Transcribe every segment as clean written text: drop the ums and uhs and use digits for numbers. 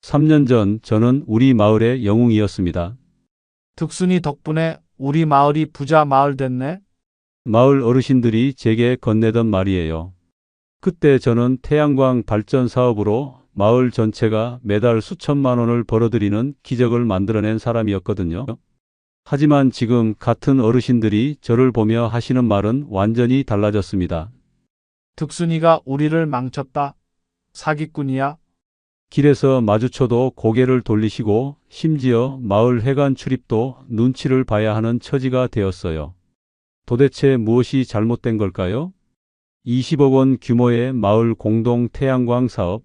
3년 전 저는 우리 마을의 영웅이었습니다. 득순이 덕분에 우리 마을이 부자 마을 됐네. 마을 어르신들이 제게 건네던 말이에요. 그때 저는 태양광 발전 사업으로 마을 전체가 매달 수천만 원을 벌어들이는 기적을 만들어낸 사람이었거든요. 하지만 지금 같은 어르신들이 저를 보며 하시는 말은 완전히 달라졌습니다. 득순이가 우리를 망쳤다. 사기꾼이야. 길에서 마주쳐도 고개를 돌리시고 심지어 마을 회관 출입도 눈치를 봐야 하는 처지가 되었어요. 도대체 무엇이 잘못된 걸까요? 20억 원 규모의 마을 공동 태양광 사업,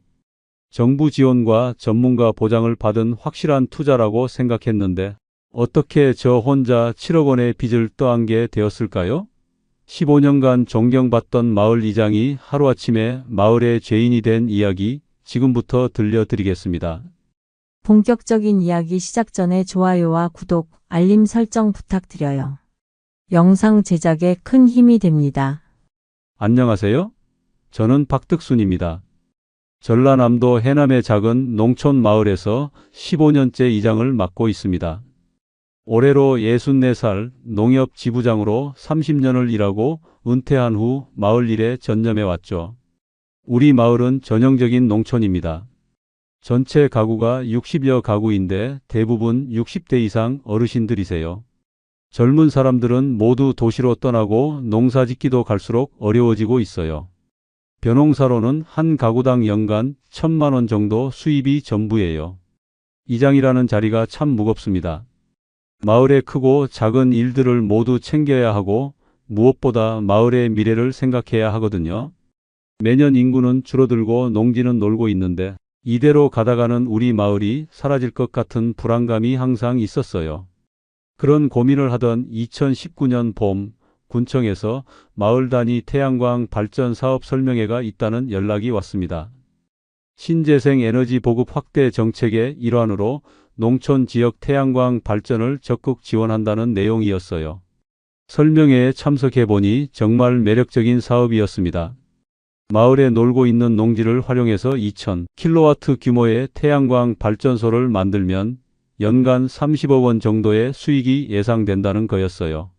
정부 지원과 전문가 보장을 받은 확실한 투자라고 생각했는데 어떻게 저 혼자 7억 원의 빚을 떠안게 되었을까요? 15년간 존경받던 마을 이장이 하루아침에 마을의 죄인이 된 이야기 지금부터 들려드리겠습니다. 본격적인 이야기 시작 전에 좋아요와 구독, 알림 설정 부탁드려요. 영상 제작에 큰 힘이 됩니다. 안녕하세요. 저는 박득순입니다. 전라남도 해남의 작은 농촌 마을에서 15년째 이장을 맡고 있습니다. 올해로 64살 농협 지부장으로 30년을 일하고 은퇴한 후 마을 일에 전념해 왔죠. 우리 마을은 전형적인 농촌입니다. 전체 가구가 60여 가구인데 대부분 60대 이상 어르신들이세요. 젊은 사람들은 모두 도시로 떠나고 농사짓기도 갈수록 어려워지고 있어요. 벼농사로는 한 가구당 연간 1,000만 원 정도 수입이 전부예요. 이장이라는 자리가 참 무겁습니다. 마을의 크고 작은 일들을 모두 챙겨야 하고 무엇보다 마을의 미래를 생각해야 하거든요. 매년 인구는 줄어들고 농지는 놀고 있는데 이대로 가다가는 우리 마을이 사라질 것 같은 불안감이 항상 있었어요. 그런 고민을 하던 2019년 봄 군청에서 마을 단위 태양광 발전 사업 설명회가 있다는 연락이 왔습니다. 신재생 에너지 보급 확대 정책의 일환으로 농촌 지역 태양광 발전을 적극 지원한다는 내용이었어요. 설명회에 참석해보니 정말 매력적인 사업이었습니다. 마을에 놀고 있는 농지를 활용해서 2,000kW 규모의 태양광 발전소를 만들면 연간 30억 원 정도의 수익이 예상된다는 거였어요.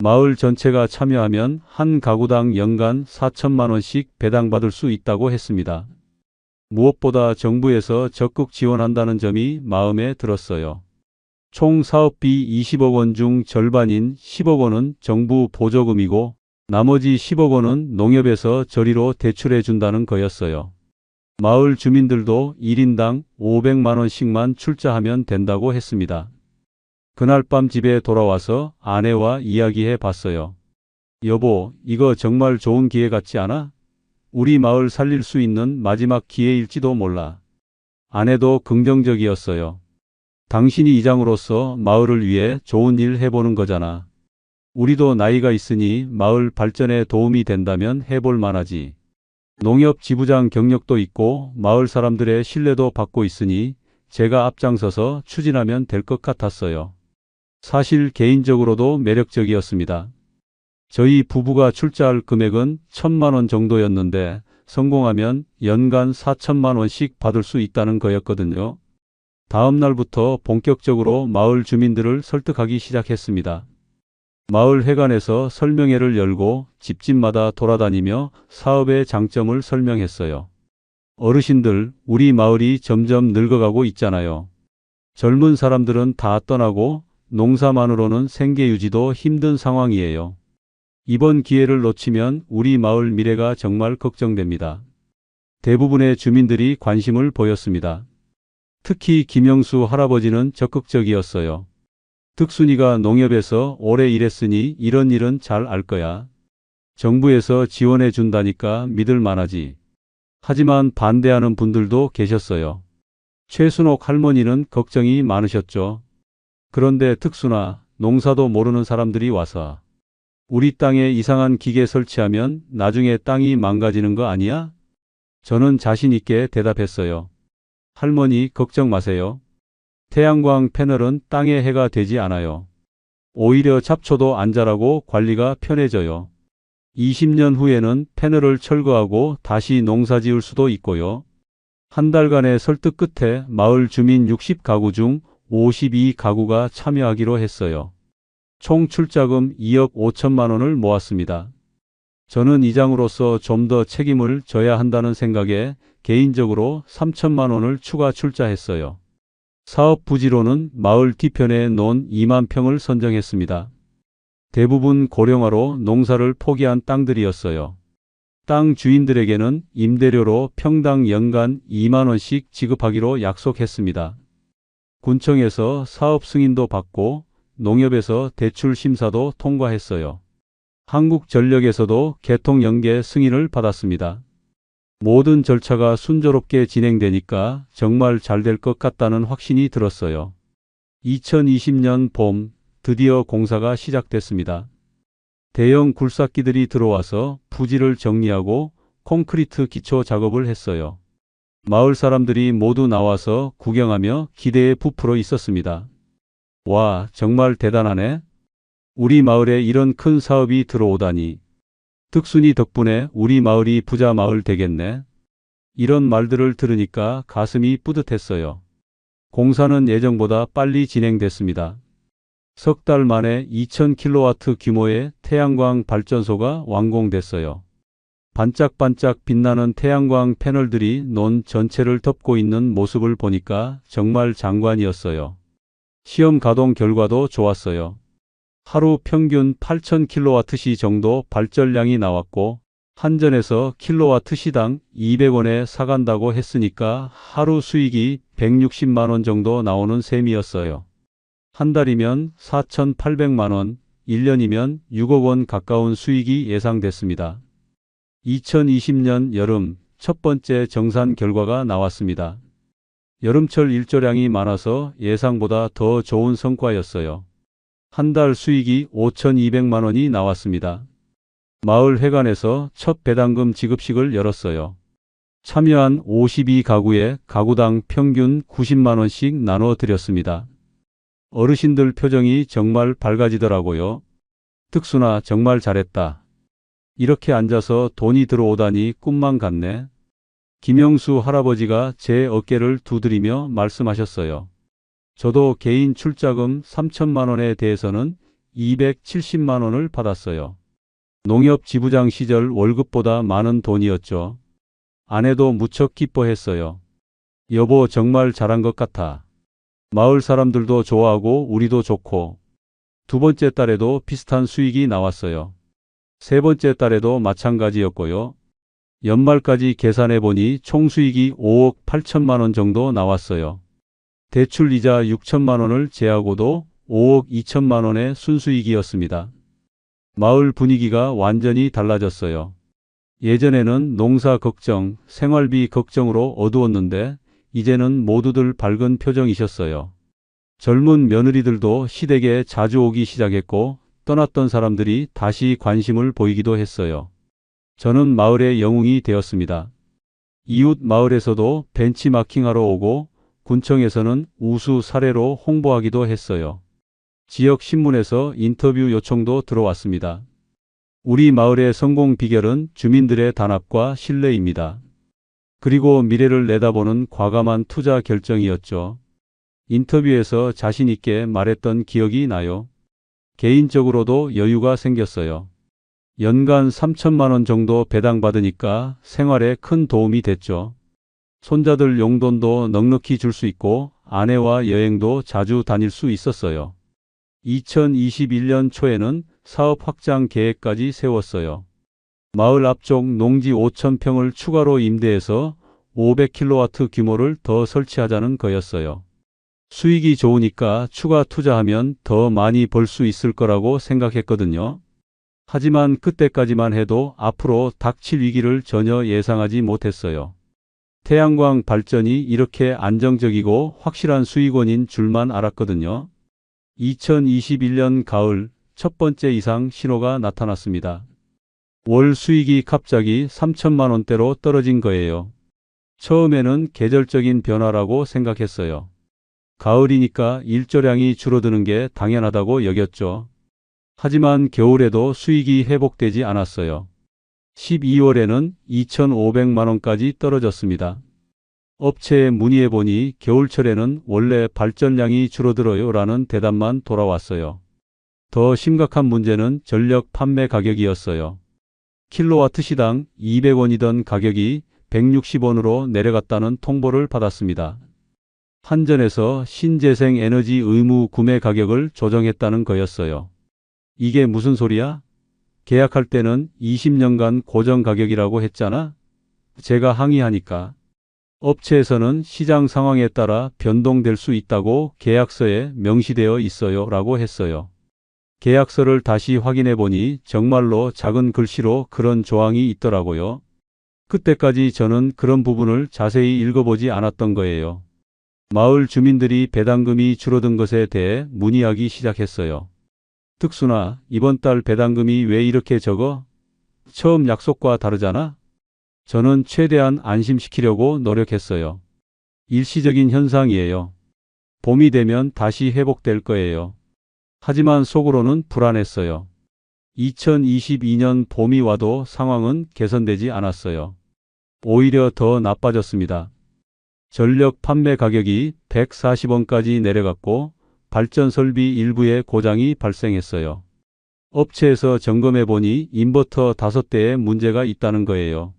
마을 전체가 참여하면 한 가구당 연간 4천만 원씩 배당받을 수 있다고 했습니다. 무엇보다 정부에서 적극 지원한다는 점이 마음에 들었어요. 총 사업비 20억 원 중 절반인 10억 원은 정부 보조금이고 나머지 10억 원은 농협에서 저리로 대출해 준다는 거였어요. 마을 주민들도 1인당 500만 원씩만 출자하면 된다고 했습니다. 그날 밤 집에 돌아와서 아내와 이야기해 봤어요. 여보, 이거 정말 좋은 기회 같지 않아? 우리 마을 살릴 수 있는 마지막 기회일지도 몰라. 아내도 긍정적이었어요. 당신이 이장으로서 마을을 위해 좋은 일 해보는 거잖아. 우리도 나이가 있으니 마을 발전에 도움이 된다면 해볼 만하지. 농협 지부장 경력도 있고 마을 사람들의 신뢰도 받고 있으니 제가 앞장서서 추진하면 될 것 같았어요. 사실 개인적으로도 매력적이었습니다. 저희 부부가 출자할 금액은 1,000만 원 정도였는데 성공하면 연간 4천만 원씩 받을 수 있다는 거였거든요. 다음 날부터 본격적으로 마을 주민들을 설득하기 시작했습니다. 마을 회관에서 설명회를 열고 집집마다 돌아다니며 사업의 장점을 설명했어요. 어르신들, 우리 마을이 점점 늙어가고 있잖아요. 젊은 사람들은 다 떠나고 농사만으로는 생계 유지도 힘든 상황이에요. 이번 기회를 놓치면 우리 마을 미래가 정말 걱정됩니다. 대부분의 주민들이 관심을 보였습니다. 특히 김영수 할아버지는 적극적이었어요. 득순이가 농협에서 오래 일했으니 이런 일은 잘 알 거야. 정부에서 지원해 준다니까 믿을 만하지. 하지만 반대하는 분들도 계셨어요. 최순옥 할머니는 걱정이 많으셨죠. 그런데 득순아, 농사도 모르는 사람들이 와서 우리 땅에 이상한 기계 설치하면 나중에 땅이 망가지는 거 아니야? 저는 자신 있게 대답했어요. 할머니, 걱정 마세요. 태양광 패널은 땅에 해가 되지 않아요. 오히려 잡초도 안 자라고 관리가 편해져요. 20년 후에는 패널을 철거하고 다시 농사 지을 수도 있고요. 한 달간의 설득 끝에 마을 주민 60가구 중 52가구가 참여하기로 했어요. 총 출자금 2억 5천만 원을 모았습니다. 저는 이장으로서 좀 더 책임을 져야 한다는 생각에 개인적으로 3천만 원을 추가 출자했어요. 사업 부지로는 마을 뒤편에 논 2만 평을 선정했습니다. 대부분 고령화로 농사를 포기한 땅들이었어요. 땅 주인들에게는 임대료로 평당 연간 2만 원씩 지급하기로 약속했습니다. 군청에서 사업 승인도 받고 농협에서 대출 심사도 통과했어요. 한국전력에서도 개통 연계 승인을 받았습니다. 모든 절차가 순조롭게 진행되니까 정말 잘 될 것 같다는 확신이 들었어요. 2020년 봄 드디어 공사가 시작됐습니다. 대형 굴삭기들이 들어와서 부지를 정리하고 콘크리트 기초 작업을 했어요. 마을 사람들이 모두 나와서 구경하며 기대에 부풀어 있었습니다. 와, 정말 대단하네. 우리 마을에 이런 큰 사업이 들어오다니. 득순이 덕분에 우리 마을이 부자 마을 되겠네. 이런 말들을 들으니까 가슴이 뿌듯했어요. 공사는 예정보다 빨리 진행됐습니다. 석 달 만에 2000kW 규모의 태양광 발전소가 완공됐어요. 반짝반짝 빛나는 태양광 패널들이 논 전체를 덮고 있는 모습을 보니까 정말 장관이었어요. 시험 가동 결과도 좋았어요. 하루 평균 8000kWh 정도 발전량이 나왔고 한전에서 킬로와트시당 200원에 사간다고 했으니까 하루 수익이 160만 원 정도 나오는 셈이었어요. 한 달이면 4,800만 원, 1년이면 6억 원 가까운 수익이 예상됐습니다. 2020년 여름 첫 번째 정산 결과가 나왔습니다. 여름철 일조량이 많아서 예상보다 더 좋은 성과였어요. 한 달 수익이 5,200만 원이 나왔습니다. 마을 회관에서 첫 배당금 지급식을 열었어요. 참여한 52가구에 가구당 평균 90만 원씩 나눠 드렸습니다. 어르신들 표정이 정말 밝아지더라고요. 득순아, 정말 잘했다. 이렇게 앉아서 돈이 들어오다니 꿈만 같네. 김영수 할아버지가 제 어깨를 두드리며 말씀하셨어요. 저도 개인 출자금 3천만 원에 대해서는 270만 원을 받았어요. 농협 지부장 시절 월급보다 많은 돈이었죠. 아내도 무척 기뻐했어요. 여보, 정말 잘한 것 같아. 마을 사람들도 좋아하고 우리도 좋고. 두 번째 달에도 비슷한 수익이 나왔어요. 세 번째 달에도 마찬가지였고요. 연말까지 계산해 보니 총 수익이 5억 8천만 원 정도 나왔어요. 대출 이자 6천만 원을 제하고도 5억 2천만 원의 순수익이었습니다. 마을 분위기가 완전히 달라졌어요. 예전에는 농사 걱정, 생활비 걱정으로 어두웠는데 이제는 모두들 밝은 표정이셨어요. 젊은 며느리들도 시댁에 자주 오기 시작했고 떠났던 사람들이 다시 관심을 보이기도 했어요. 저는 마을의 영웅이 되었습니다. 이웃 마을에서도 벤치마킹하러 오고 군청에서는 우수 사례로 홍보하기도 했어요. 지역 신문에서 인터뷰 요청도 들어왔습니다. 우리 마을의 성공 비결은 주민들의 단합과 신뢰입니다. 그리고 미래를 내다보는 과감한 투자 결정이었죠. 인터뷰에서 자신 있게 말했던 기억이 나요. 개인적으로도 여유가 생겼어요. 연간 3천만 원 정도 배당받으니까 생활에 큰 도움이 됐죠. 손자들 용돈도 넉넉히 줄 수 있고 아내와 여행도 자주 다닐 수 있었어요. 2021년 초에는 사업 확장 계획까지 세웠어요. 마을 앞쪽 농지 5,000평을 추가로 임대해서 500kW 규모를 더 설치하자는 거였어요. 수익이 좋으니까 추가 투자하면 더 많이 벌 수 있을 거라고 생각했거든요. 하지만 그때까지만 해도 앞으로 닥칠 위기를 전혀 예상하지 못했어요. 태양광 발전이 이렇게 안정적이고 확실한 수익원인 줄만 알았거든요. 2021년 가을 첫 번째 이상 신호가 나타났습니다. 월 수익이 갑자기 3천만 원대로 떨어진 거예요. 처음에는 계절적인 변화라고 생각했어요. 가을이니까 일조량이 줄어드는 게 당연하다고 여겼죠. 하지만 겨울에도 수익이 회복되지 않았어요. 12월에는 2,500만 원까지 떨어졌습니다. 업체에 문의해 보니 겨울철에는 원래 발전량이 줄어들어요 라는 대답만 돌아왔어요. 더 심각한 문제는 전력 판매 가격이었어요. 킬로와트 시당 200원이던 가격이 160원으로 내려갔다는 통보를 받았습니다. 한전에서 신재생 에너지 의무 구매 가격을 조정했다는 거였어요. 이게 무슨 소리야? 계약할 때는 20년간 고정 가격이라고 했잖아? 제가 항의하니까 업체에서는 시장 상황에 따라 변동될 수 있다고 계약서에 명시되어 있어요 라고 했어요. 계약서를 다시 확인해 보니 정말로 작은 글씨로 그런 조항이 있더라고요. 그때까지 저는 그런 부분을 자세히 읽어보지 않았던 거예요. 마을 주민들이 배당금이 줄어든 것에 대해 문의하기 시작했어요. 특수나 이번 달 배당금이 왜 이렇게 적어? 처음 약속과 다르잖아? 저는 최대한 안심시키려고 노력했어요. 일시적인 현상이에요. 봄이 되면 다시 회복될 거예요. 하지만 속으로는 불안했어요. 2022년 봄이 와도 상황은 개선되지 않았어요. 오히려 더 나빠졌습니다. 전력 판매 가격이 140원까지 내려갔고 발전 설비 일부에 고장이 발생했어요. 업체에서 점검해 보니 인버터 5대에 문제가 있다는 거예요.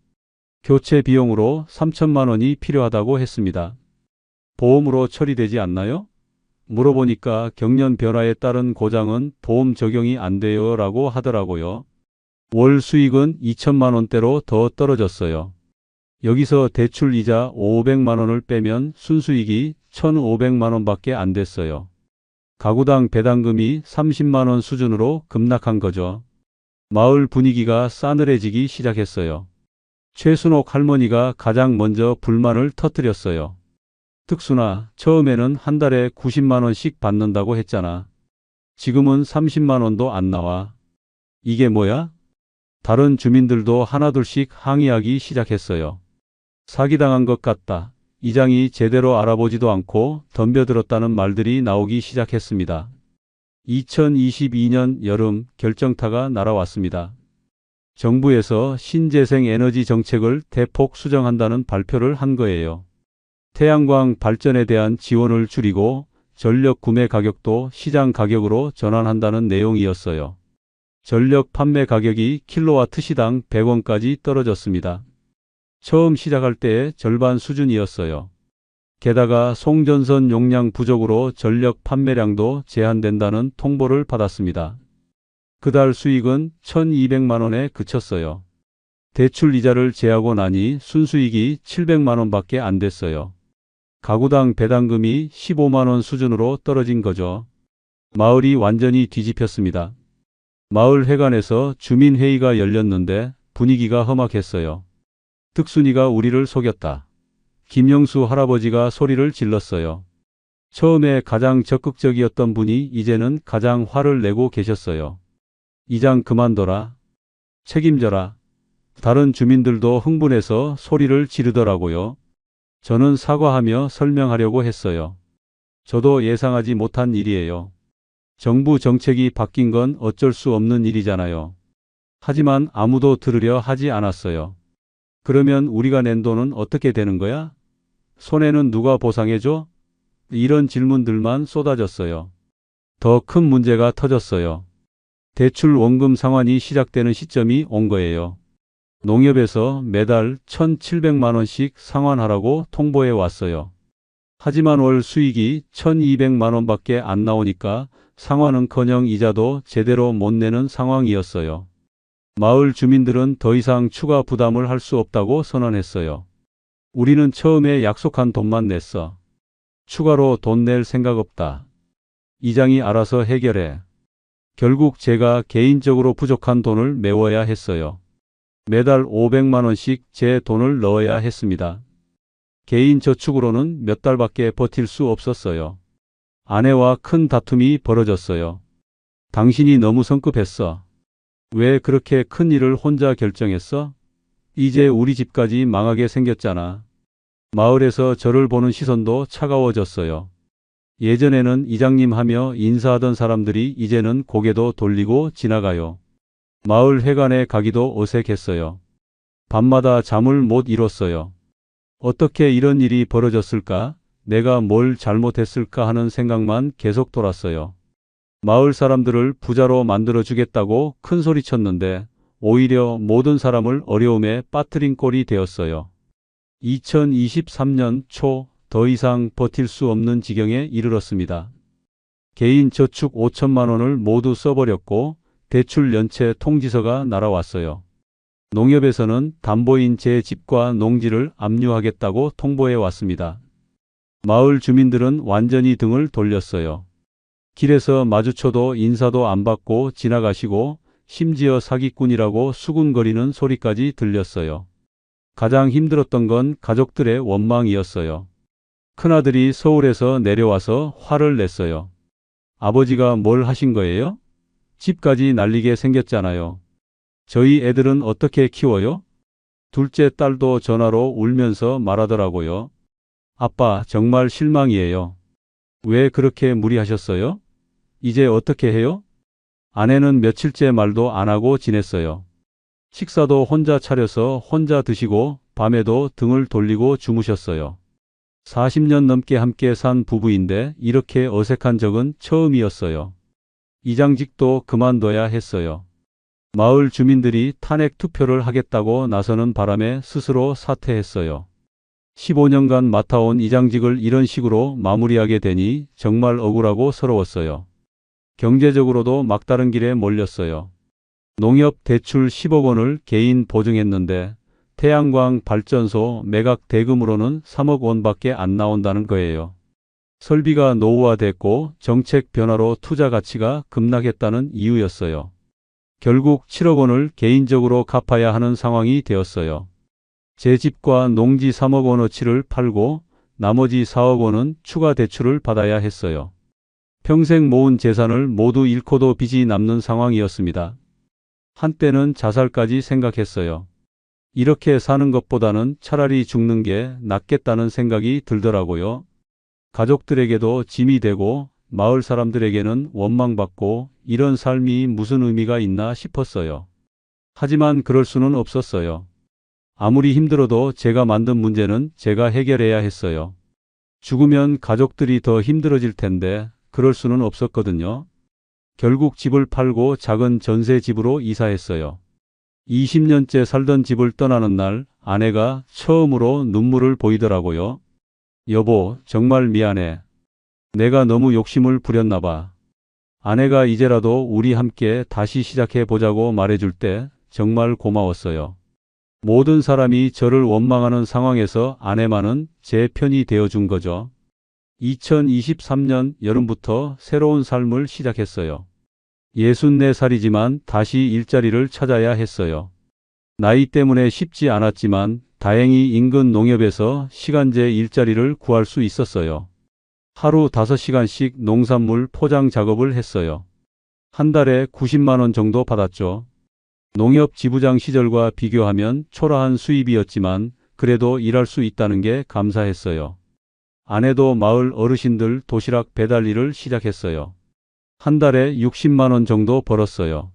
교체 비용으로 3천만 원이 필요하다고 했습니다. 보험으로 처리되지 않나요? 물어보니까 경련 변화에 따른 고장은 보험 적용이 안 돼요 라고 하더라고요. 월 수익은 2천만 원대로 더 떨어졌어요. 여기서 대출 이자 500만 원을 빼면 순수익이 1,500만 원밖에 안 됐어요. 가구당 배당금이 30만 원 수준으로 급락한 거죠. 마을 분위기가 싸늘해지기 시작했어요. 최순옥 할머니가 가장 먼저 불만을 터뜨렸어요. 특수나 처음에는 한 달에 90만 원씩 받는다고 했잖아. 지금은 30만 원도 안 나와. 이게 뭐야? 다른 주민들도 하나둘씩 항의하기 시작했어요. 사기당한 것 같다. 이장이 제대로 알아보지도 않고 덤벼들었다는 말들이 나오기 시작했습니다. 2022년 여름 결정타가 날아왔습니다. 정부에서 신재생 에너지 정책을 대폭 수정한다는 발표를 한 거예요. 태양광 발전에 대한 지원을 줄이고 전력 구매 가격도 시장 가격으로 전환한다는 내용이었어요. 전력 판매 가격이 킬로와트 시당 100원까지 떨어졌습니다. 처음 시작할 때의 절반 수준이었어요. 게다가 송전선 용량 부족으로 전력 판매량도 제한된다는 통보를 받았습니다. 그달 수익은 1,200만 원에 그쳤어요. 대출 이자를 제하고 나니 순수익이 700만 원밖에 안 됐어요. 가구당 배당금이 15만 원 수준으로 떨어진 거죠. 마을이 완전히 뒤집혔습니다. 마을 회관에서 주민회의가 열렸는데 분위기가 험악했어요. 득순이가 우리를 속였다. 김영수 할아버지가 소리를 질렀어요. 처음에 가장 적극적이었던 분이 이제는 가장 화를 내고 계셨어요. 이장 그만둬라. 책임져라. 다른 주민들도 흥분해서 소리를 지르더라고요. 저는 사과하며 설명하려고 했어요. 저도 예상하지 못한 일이에요. 정부 정책이 바뀐 건 어쩔 수 없는 일이잖아요. 하지만 아무도 들으려 하지 않았어요. 그러면 우리가 낸 돈은 어떻게 되는 거야? 손해는 누가 보상해줘? 이런 질문들만 쏟아졌어요. 더 큰 문제가 터졌어요. 대출 원금 상환이 시작되는 시점이 온 거예요. 농협에서 매달 1,700만 원씩 상환하라고 통보해 왔어요. 하지만 월 수익이 1,200만 원밖에 안 나오니까 상환은커녕 이자도 제대로 못 내는 상황이었어요. 마을 주민들은 더 이상 추가 부담을 할 수 없다고 선언했어요. 우리는 처음에 약속한 돈만 냈어. 추가로 돈 낼 생각 없다. 이장이 알아서 해결해. 결국 제가 개인적으로 부족한 돈을 메워야 했어요. 매달 500만 원씩 제 돈을 넣어야 했습니다. 개인 저축으로는 몇 달밖에 버틸 수 없었어요. 아내와 큰 다툼이 벌어졌어요. 당신이 너무 성급했어. 왜 그렇게 큰 일을 혼자 결정했어? 이제 우리 집까지 망하게 생겼잖아. 마을에서 저를 보는 시선도 차가워졌어요. 예전에는 이장님 하며 인사하던 사람들이 이제는 고개도 돌리고 지나가요. 마을 회관에 가기도 어색했어요. 밤마다 잠을 못 이뤘어요. 어떻게 이런 일이 벌어졌을까? 내가 뭘 잘못했을까 하는 생각만 계속 돌았어요. 마을 사람들을 부자로 만들어 주겠다고 큰 소리 쳤는데 오히려 모든 사람을 어려움에 빠뜨린 꼴이 되었어요. 2023년 초 더 이상 버틸 수 없는 지경에 이르렀습니다. 개인 저축 5천만 원을 모두 써버렸고 대출 연체 통지서가 날아왔어요. 농협에서는 담보인 제 집과 농지를 압류하겠다고 통보해 왔습니다. 마을 주민들은 완전히 등을 돌렸어요. 길에서 마주쳐도 인사도 안 받고 지나가시고 심지어 사기꾼이라고 수군거리는 소리까지 들렸어요. 가장 힘들었던 건 가족들의 원망이었어요. 큰아들이 서울에서 내려와서 화를 냈어요. 아버지가 뭘 하신 거예요? 집까지 날리게 생겼잖아요. 저희 애들은 어떻게 키워요? 둘째 딸도 전화로 울면서 말하더라고요. 아빠, 정말 실망이에요. 왜 그렇게 무리하셨어요? 이제 어떻게 해요? 아내는 며칠째 말도 안 하고 지냈어요. 식사도 혼자 차려서 혼자 드시고 밤에도 등을 돌리고 주무셨어요. 40년 넘게 함께 산 부부인데 이렇게 어색한 적은 처음이었어요. 이장직도 그만둬야 했어요. 마을 주민들이 탄핵 투표를 하겠다고 나서는 바람에 스스로 사퇴했어요. 15년간 맡아온 이장직을 이런 식으로 마무리하게 되니 정말 억울하고 서러웠어요. 경제적으로도 막다른 길에 몰렸어요. 농협 대출 10억 원을 개인 보증했는데 태양광 발전소 매각 대금으로는 3억 원밖에 안 나온다는 거예요. 설비가 노후화됐고 정책 변화로 투자 가치가 급락했다는 이유였어요. 결국 7억 원을 개인적으로 갚아야 하는 상황이 되었어요. 제 집과 농지 3억 원어치를 팔고 나머지 4억 원은 추가 대출을 받아야 했어요. 평생 모은 재산을 모두 잃고도 빚이 남는 상황이었습니다. 한때는 자살까지 생각했어요. 이렇게 사는 것보다는 차라리 죽는 게 낫겠다는 생각이 들더라고요. 가족들에게도 짐이 되고 마을 사람들에게는 원망받고 이런 삶이 무슨 의미가 있나 싶었어요. 하지만 그럴 수는 없었어요. 아무리 힘들어도 제가 만든 문제는 제가 해결해야 했어요. 죽으면 가족들이 더 힘들어질 텐데 그럴 수는 없었거든요. 결국 집을 팔고 작은 전세 집으로 이사했어요. 20년째 살던 집을 떠나는 날 아내가 처음으로 눈물을 보이더라고요. 여보, 정말 미안해. 내가 너무 욕심을 부렸나 봐. 아내가 이제라도 우리 함께 다시 시작해 보자고 말해줄 때 정말 고마웠어요. 모든 사람이 저를 원망하는 상황에서 아내만은 제 편이 되어준 거죠. 2023년 여름부터 새로운 삶을 시작했어요. 64살이지만 다시 일자리를 찾아야 했어요. 나이 때문에 쉽지 않았지만 다행히 인근 농협에서 시간제 일자리를 구할 수 있었어요. 하루 5시간씩 농산물 포장 작업을 했어요. 한 달에 90만 원 정도 받았죠. 농협 지부장 시절과 비교하면 초라한 수입이었지만 그래도 일할 수 있다는 게 감사했어요. 아내도 마을 어르신들 도시락 배달 일을 시작했어요. 한 달에 60만 원 정도 벌었어요.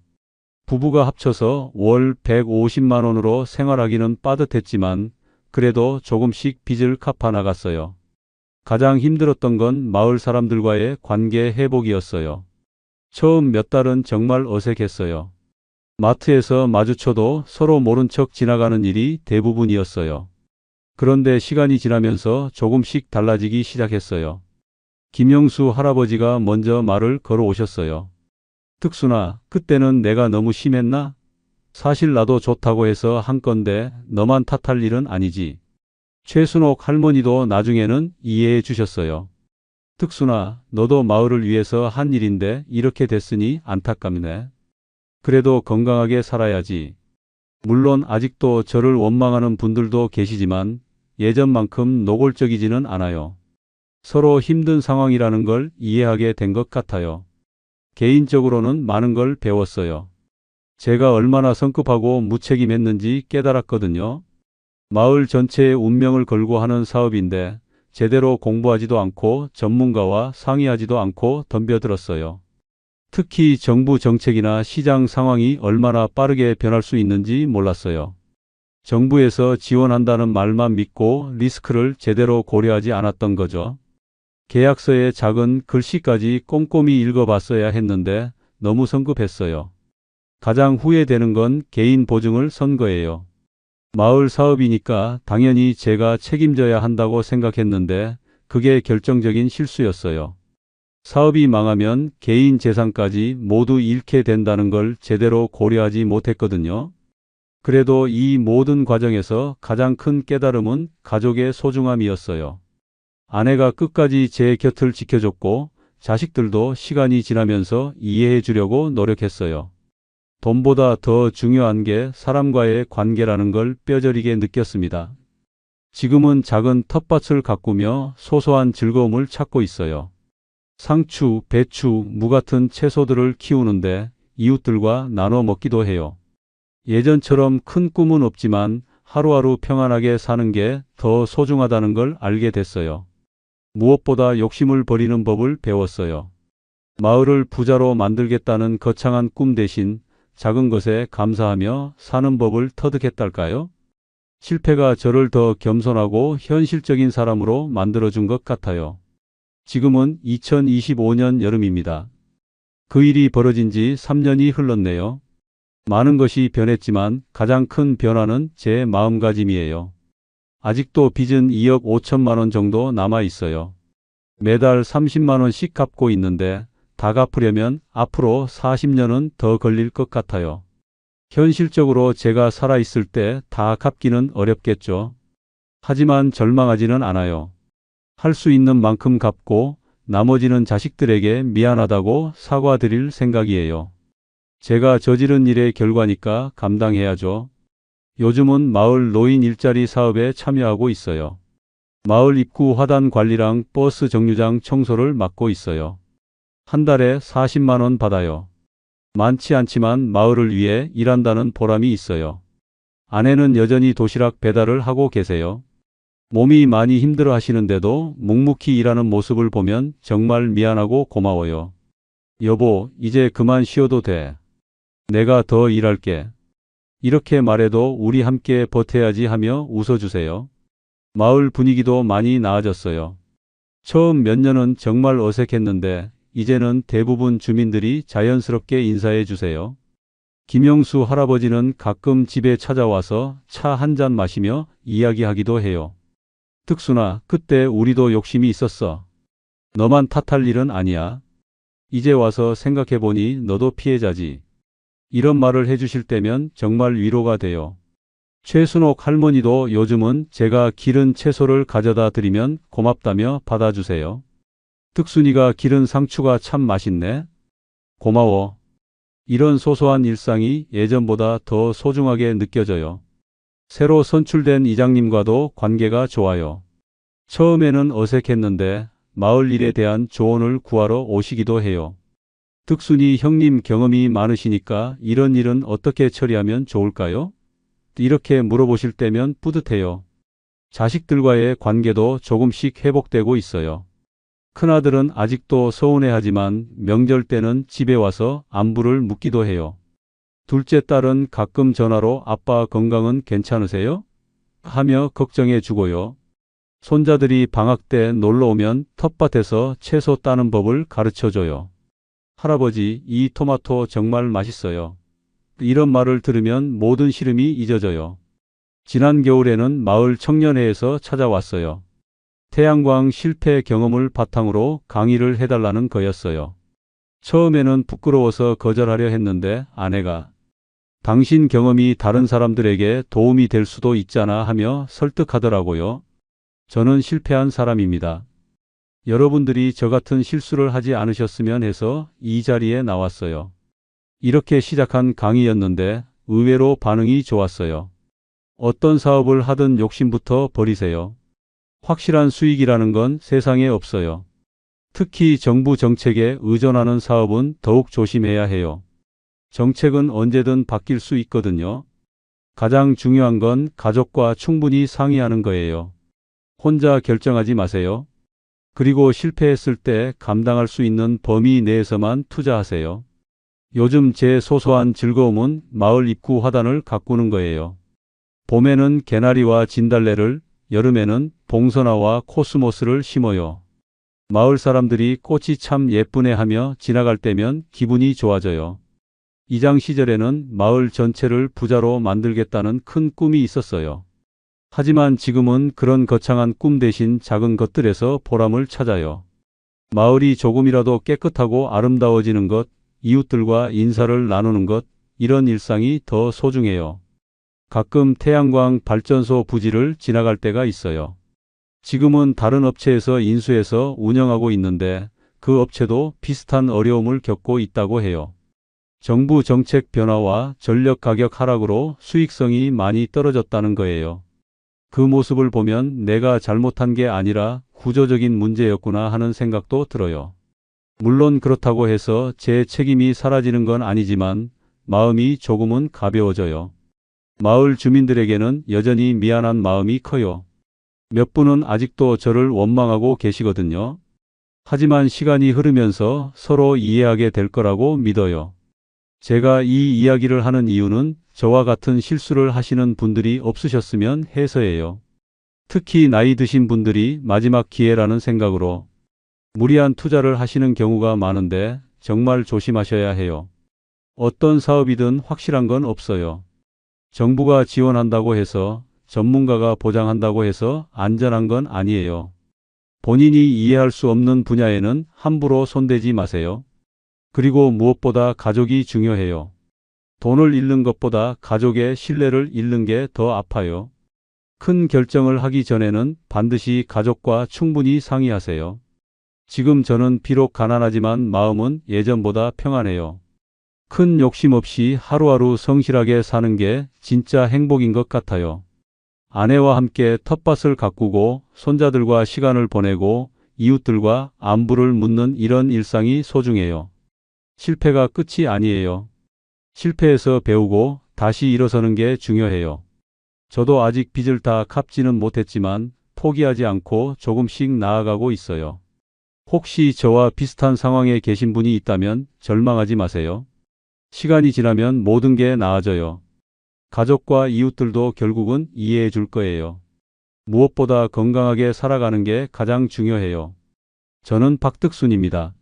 부부가 합쳐서 월 150만 원으로 생활하기는 빠듯했지만 그래도 조금씩 빚을 갚아 나갔어요. 가장 힘들었던 건 마을 사람들과의 관계 회복이었어요. 처음 몇 달은 정말 어색했어요. 마트에서 마주쳐도 서로 모른 척 지나가는 일이 대부분이었어요. 그런데 시간이 지나면서 조금씩 달라지기 시작했어요. 김영수 할아버지가 먼저 말을 걸어오셨어요. 특수나, 그때는 내가 너무 심했나? 사실 나도 좋다고 해서 한 건데 너만 탓할 일은 아니지. 최순옥 할머니도 나중에는 이해해 주셨어요. 특수나, 너도 마을을 위해서 한 일인데 이렇게 됐으니 안타깝네. 그래도 건강하게 살아야지. 물론 아직도 저를 원망하는 분들도 계시지만 예전만큼 노골적이지는 않아요. 서로 힘든 상황이라는 걸 이해하게 된 것 같아요. 개인적으로는 많은 걸 배웠어요. 제가 얼마나 성급하고 무책임했는지 깨달았거든요. 마을 전체의 운명을 걸고 하는 사업인데 제대로 공부하지도 않고 전문가와 상의하지도 않고 덤벼들었어요. 특히 정부 정책이나 시장 상황이 얼마나 빠르게 변할 수 있는지 몰랐어요. 정부에서 지원한다는 말만 믿고 리스크를 제대로 고려하지 않았던 거죠. 계약서의 작은 글씨까지 꼼꼼히 읽어봤어야 했는데 너무 성급했어요. 가장 후회되는 건 개인 보증을 선 거예요. 마을 사업이니까 당연히 제가 책임져야 한다고 생각했는데 그게 결정적인 실수였어요. 사업이 망하면 개인 재산까지 모두 잃게 된다는 걸 제대로 고려하지 못했거든요. 그래도 이 모든 과정에서 가장 큰 깨달음은 가족의 소중함이었어요. 아내가 끝까지 제 곁을 지켜줬고 자식들도 시간이 지나면서 이해해 주려고 노력했어요. 돈보다 더 중요한 게 사람과의 관계라는 걸 뼈저리게 느꼈습니다. 지금은 작은 텃밭을 가꾸며 소소한 즐거움을 찾고 있어요. 상추, 배추, 무 같은 채소들을 키우는데 이웃들과 나눠 먹기도 해요. 예전처럼 큰 꿈은 없지만 하루하루 평안하게 사는 게 더 소중하다는 걸 알게 됐어요. 무엇보다 욕심을 버리는 법을 배웠어요. 마을을 부자로 만들겠다는 거창한 꿈 대신 작은 것에 감사하며 사는 법을 터득했달까요? 실패가 저를 더 겸손하고 현실적인 사람으로 만들어준 것 같아요. 지금은 2025년 여름입니다. 그 일이 벌어진 지 3년이 흘렀네요. 많은 것이 변했지만 가장 큰 변화는 제 마음가짐이에요. 아직도 빚은 2억 5천만 원 정도 남아 있어요. 매달 30만 원씩 갚고 있는데 다 갚으려면 앞으로 40년은 더 걸릴 것 같아요. 현실적으로 제가 살아있을 때 다 갚기는 어렵겠죠. 하지만 절망하지는 않아요. 할 수 있는 만큼 갚고 나머지는 자식들에게 미안하다고 사과드릴 생각이에요. 제가 저지른 일의 결과니까 감당해야죠. 요즘은 마을 노인 일자리 사업에 참여하고 있어요. 마을 입구 화단 관리랑 버스 정류장 청소를 맡고 있어요. 한 달에 40만 원 받아요. 많지 않지만 마을을 위해 일한다는 보람이 있어요. 아내는 여전히 도시락 배달을 하고 계세요. 몸이 많이 힘들어 하시는데도 묵묵히 일하는 모습을 보면 정말 미안하고 고마워요. 여보, 이제 그만 쉬어도 돼. 내가 더 일할게. 이렇게 말해도 우리 함께 버텨야지 하며 웃어주세요. 마을 분위기도 많이 나아졌어요. 처음 몇 년은 정말 어색했는데 이제는 대부분 주민들이 자연스럽게 인사해 주세요. 김영수 할아버지는 가끔 집에 찾아와서 차 한 잔 마시며 이야기하기도 해요. 특수나, 그때 우리도 욕심이 있었어. 너만 탓할 일은 아니야. 이제 와서 생각해보니 너도 피해자지. 이런 말을 해주실 때면 정말 위로가 돼요. 최순옥 할머니도 요즘은 제가 기른 채소를 가져다 드리면 고맙다며 받아주세요. 특순이가 기른 상추가 참 맛있네. 고마워. 이런 소소한 일상이 예전보다 더 소중하게 느껴져요. 새로 선출된 이장님과도 관계가 좋아요. 처음에는 어색했는데 마을 일에 대한 조언을 구하러 오시기도 해요. 특순이 형님 경험이 많으시니까 이런 일은 어떻게 처리하면 좋을까요? 이렇게 물어보실 때면 뿌듯해요. 자식들과의 관계도 조금씩 회복되고 있어요. 큰아들은 아직도 서운해하지만 명절 때는 집에 와서 안부를 묻기도 해요. 둘째 딸은 가끔 전화로 아빠 건강은 괜찮으세요? 하며 걱정해 주고요. 손자들이 방학 때 놀러 오면 텃밭에서 채소 따는 법을 가르쳐 줘요. 할아버지, 이 토마토 정말 맛있어요. 이런 말을 들으면 모든 시름이 잊어져요. 지난 겨울에는 마을 청년회에서 찾아왔어요. 태양광 실패 경험을 바탕으로 강의를 해달라는 거였어요. 처음에는 부끄러워서 거절하려 했는데 아내가 당신 경험이 다른 사람들에게 도움이 될 수도 있잖아 하며 설득하더라고요. 저는 실패한 사람입니다. 여러분들이 저 같은 실수를 하지 않으셨으면 해서 이 자리에 나왔어요. 이렇게 시작한 강의였는데 의외로 반응이 좋았어요. 어떤 사업을 하든 욕심부터 버리세요. 확실한 수익이라는 건 세상에 없어요. 특히 정부 정책에 의존하는 사업은 더욱 조심해야 해요. 정책은 언제든 바뀔 수 있거든요. 가장 중요한 건 가족과 충분히 상의하는 거예요. 혼자 결정하지 마세요. 그리고 실패했을 때 감당할 수 있는 범위 내에서만 투자하세요. 요즘 제 소소한 즐거움은 마을 입구 화단을 가꾸는 거예요. 봄에는 개나리와 진달래를, 여름에는 봉선화와 코스모스를 심어요. 마을 사람들이 꽃이 참 예쁘네 하며 지나갈 때면 기분이 좋아져요. 이장 시절에는 마을 전체를 부자로 만들겠다는 큰 꿈이 있었어요. 하지만 지금은 그런 거창한 꿈 대신 작은 것들에서 보람을 찾아요. 마을이 조금이라도 깨끗하고 아름다워지는 것, 이웃들과 인사를 나누는 것, 이런 일상이 더 소중해요. 가끔 태양광 발전소 부지를 지나갈 때가 있어요. 지금은 다른 업체에서 인수해서 운영하고 있는데 그 업체도 비슷한 어려움을 겪고 있다고 해요. 정부 정책 변화와 전력 가격 하락으로 수익성이 많이 떨어졌다는 거예요. 그 모습을 보면 내가 잘못한 게 아니라 구조적인 문제였구나 하는 생각도 들어요. 물론 그렇다고 해서 제 책임이 사라지는 건 아니지만 마음이 조금은 가벼워져요. 마을 주민들에게는 여전히 미안한 마음이 커요. 몇 분은 아직도 저를 원망하고 계시거든요. 하지만 시간이 흐르면서 서로 이해하게 될 거라고 믿어요. 제가 이 이야기를 하는 이유는 저와 같은 실수를 하시는 분들이 없으셨으면 해서예요. 특히 나이 드신 분들이 마지막 기회라는 생각으로 무리한 투자를 하시는 경우가 많은데 정말 조심하셔야 해요. 어떤 사업이든 확실한 건 없어요. 정부가 지원한다고 해서, 전문가가 보장한다고 해서 안전한 건 아니에요. 본인이 이해할 수 없는 분야에는 함부로 손대지 마세요. 그리고 무엇보다 가족이 중요해요. 돈을 잃는 것보다 가족의 신뢰를 잃는 게 더 아파요. 큰 결정을 하기 전에는 반드시 가족과 충분히 상의하세요. 지금 저는 비록 가난하지만 마음은 예전보다 평안해요. 큰 욕심 없이 하루하루 성실하게 사는 게 진짜 행복인 것 같아요. 아내와 함께 텃밭을 가꾸고 손자들과 시간을 보내고 이웃들과 안부를 묻는 이런 일상이 소중해요. 실패가 끝이 아니에요. 실패해서 배우고 다시 일어서는 게 중요해요. 저도 아직 빚을 다 갚지는 못했지만 포기하지 않고 조금씩 나아가고 있어요. 혹시 저와 비슷한 상황에 계신 분이 있다면 절망하지 마세요. 시간이 지나면 모든 게 나아져요. 가족과 이웃들도 결국은 이해해 줄 거예요. 무엇보다 건강하게 살아가는 게 가장 중요해요. 저는 박득순입니다.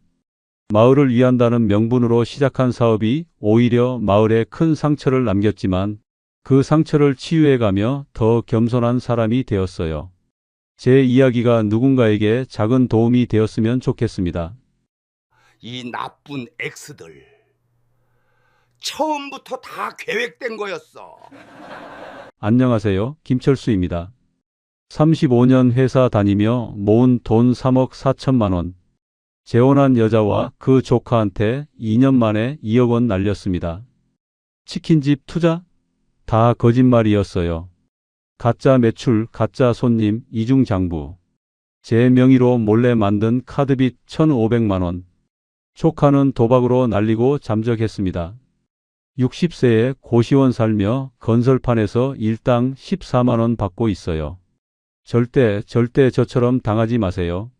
마을을 위한다는 명분으로 시작한 사업이 오히려 마을에 큰 상처를 남겼지만 그 상처를 치유해가며 더 겸손한 사람이 되었어요. 제 이야기가 누군가에게 작은 도움이 되었으면 좋겠습니다. 이 나쁜 X들. 처음부터 다 계획된 거였어. 안녕하세요. 김철수입니다. 35년 회사 다니며 모은 돈 3억 4천만 원. 재혼한 여자와 그 조카한테 2년 만에 2억 원 날렸습니다. 치킨집 투자? 다 거짓말이었어요. 가짜 매출, 가짜 손님, 이중장부. 제 명의로 몰래 만든 카드빚 1,500만 원. 조카는 도박으로 날리고 잠적했습니다. 60세에 고시원 살며 건설판에서 일당 14만 원 받고 있어요. 절대 저처럼 당하지 마세요.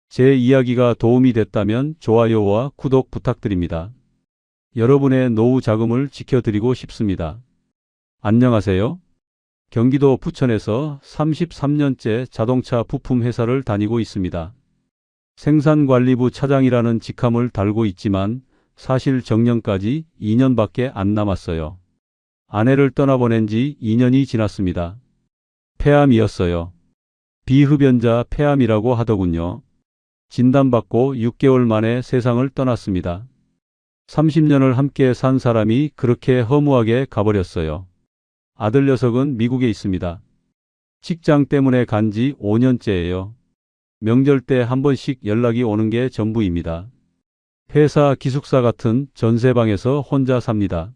제 이야기가 도움이 됐다면 좋아요와 구독 부탁드립니다. 여러분의 노후 자금을 지켜드리고 싶습니다. 안녕하세요. 경기도 부천에서 33년째 자동차 부품 회사를 다니고 있습니다. 생산관리부 차장이라는 직함을 달고 있지만 사실 정년까지 2년밖에 안 남았어요. 아내를 떠나보낸 지 2년이 지났습니다. 폐암이었어요. 비흡연자 폐암이라고 하더군요. 진단받고 6개월 만에 세상을 떠났습니다. 30년을 함께 산 사람이 그렇게 허무하게 가버렸어요. 아들 녀석은 미국에 있습니다. 직장 때문에 간 지 5년째예요. 명절 때 한 번씩 연락이 오는 게 전부입니다. 회사 기숙사 같은 전세방에서 혼자 삽니다.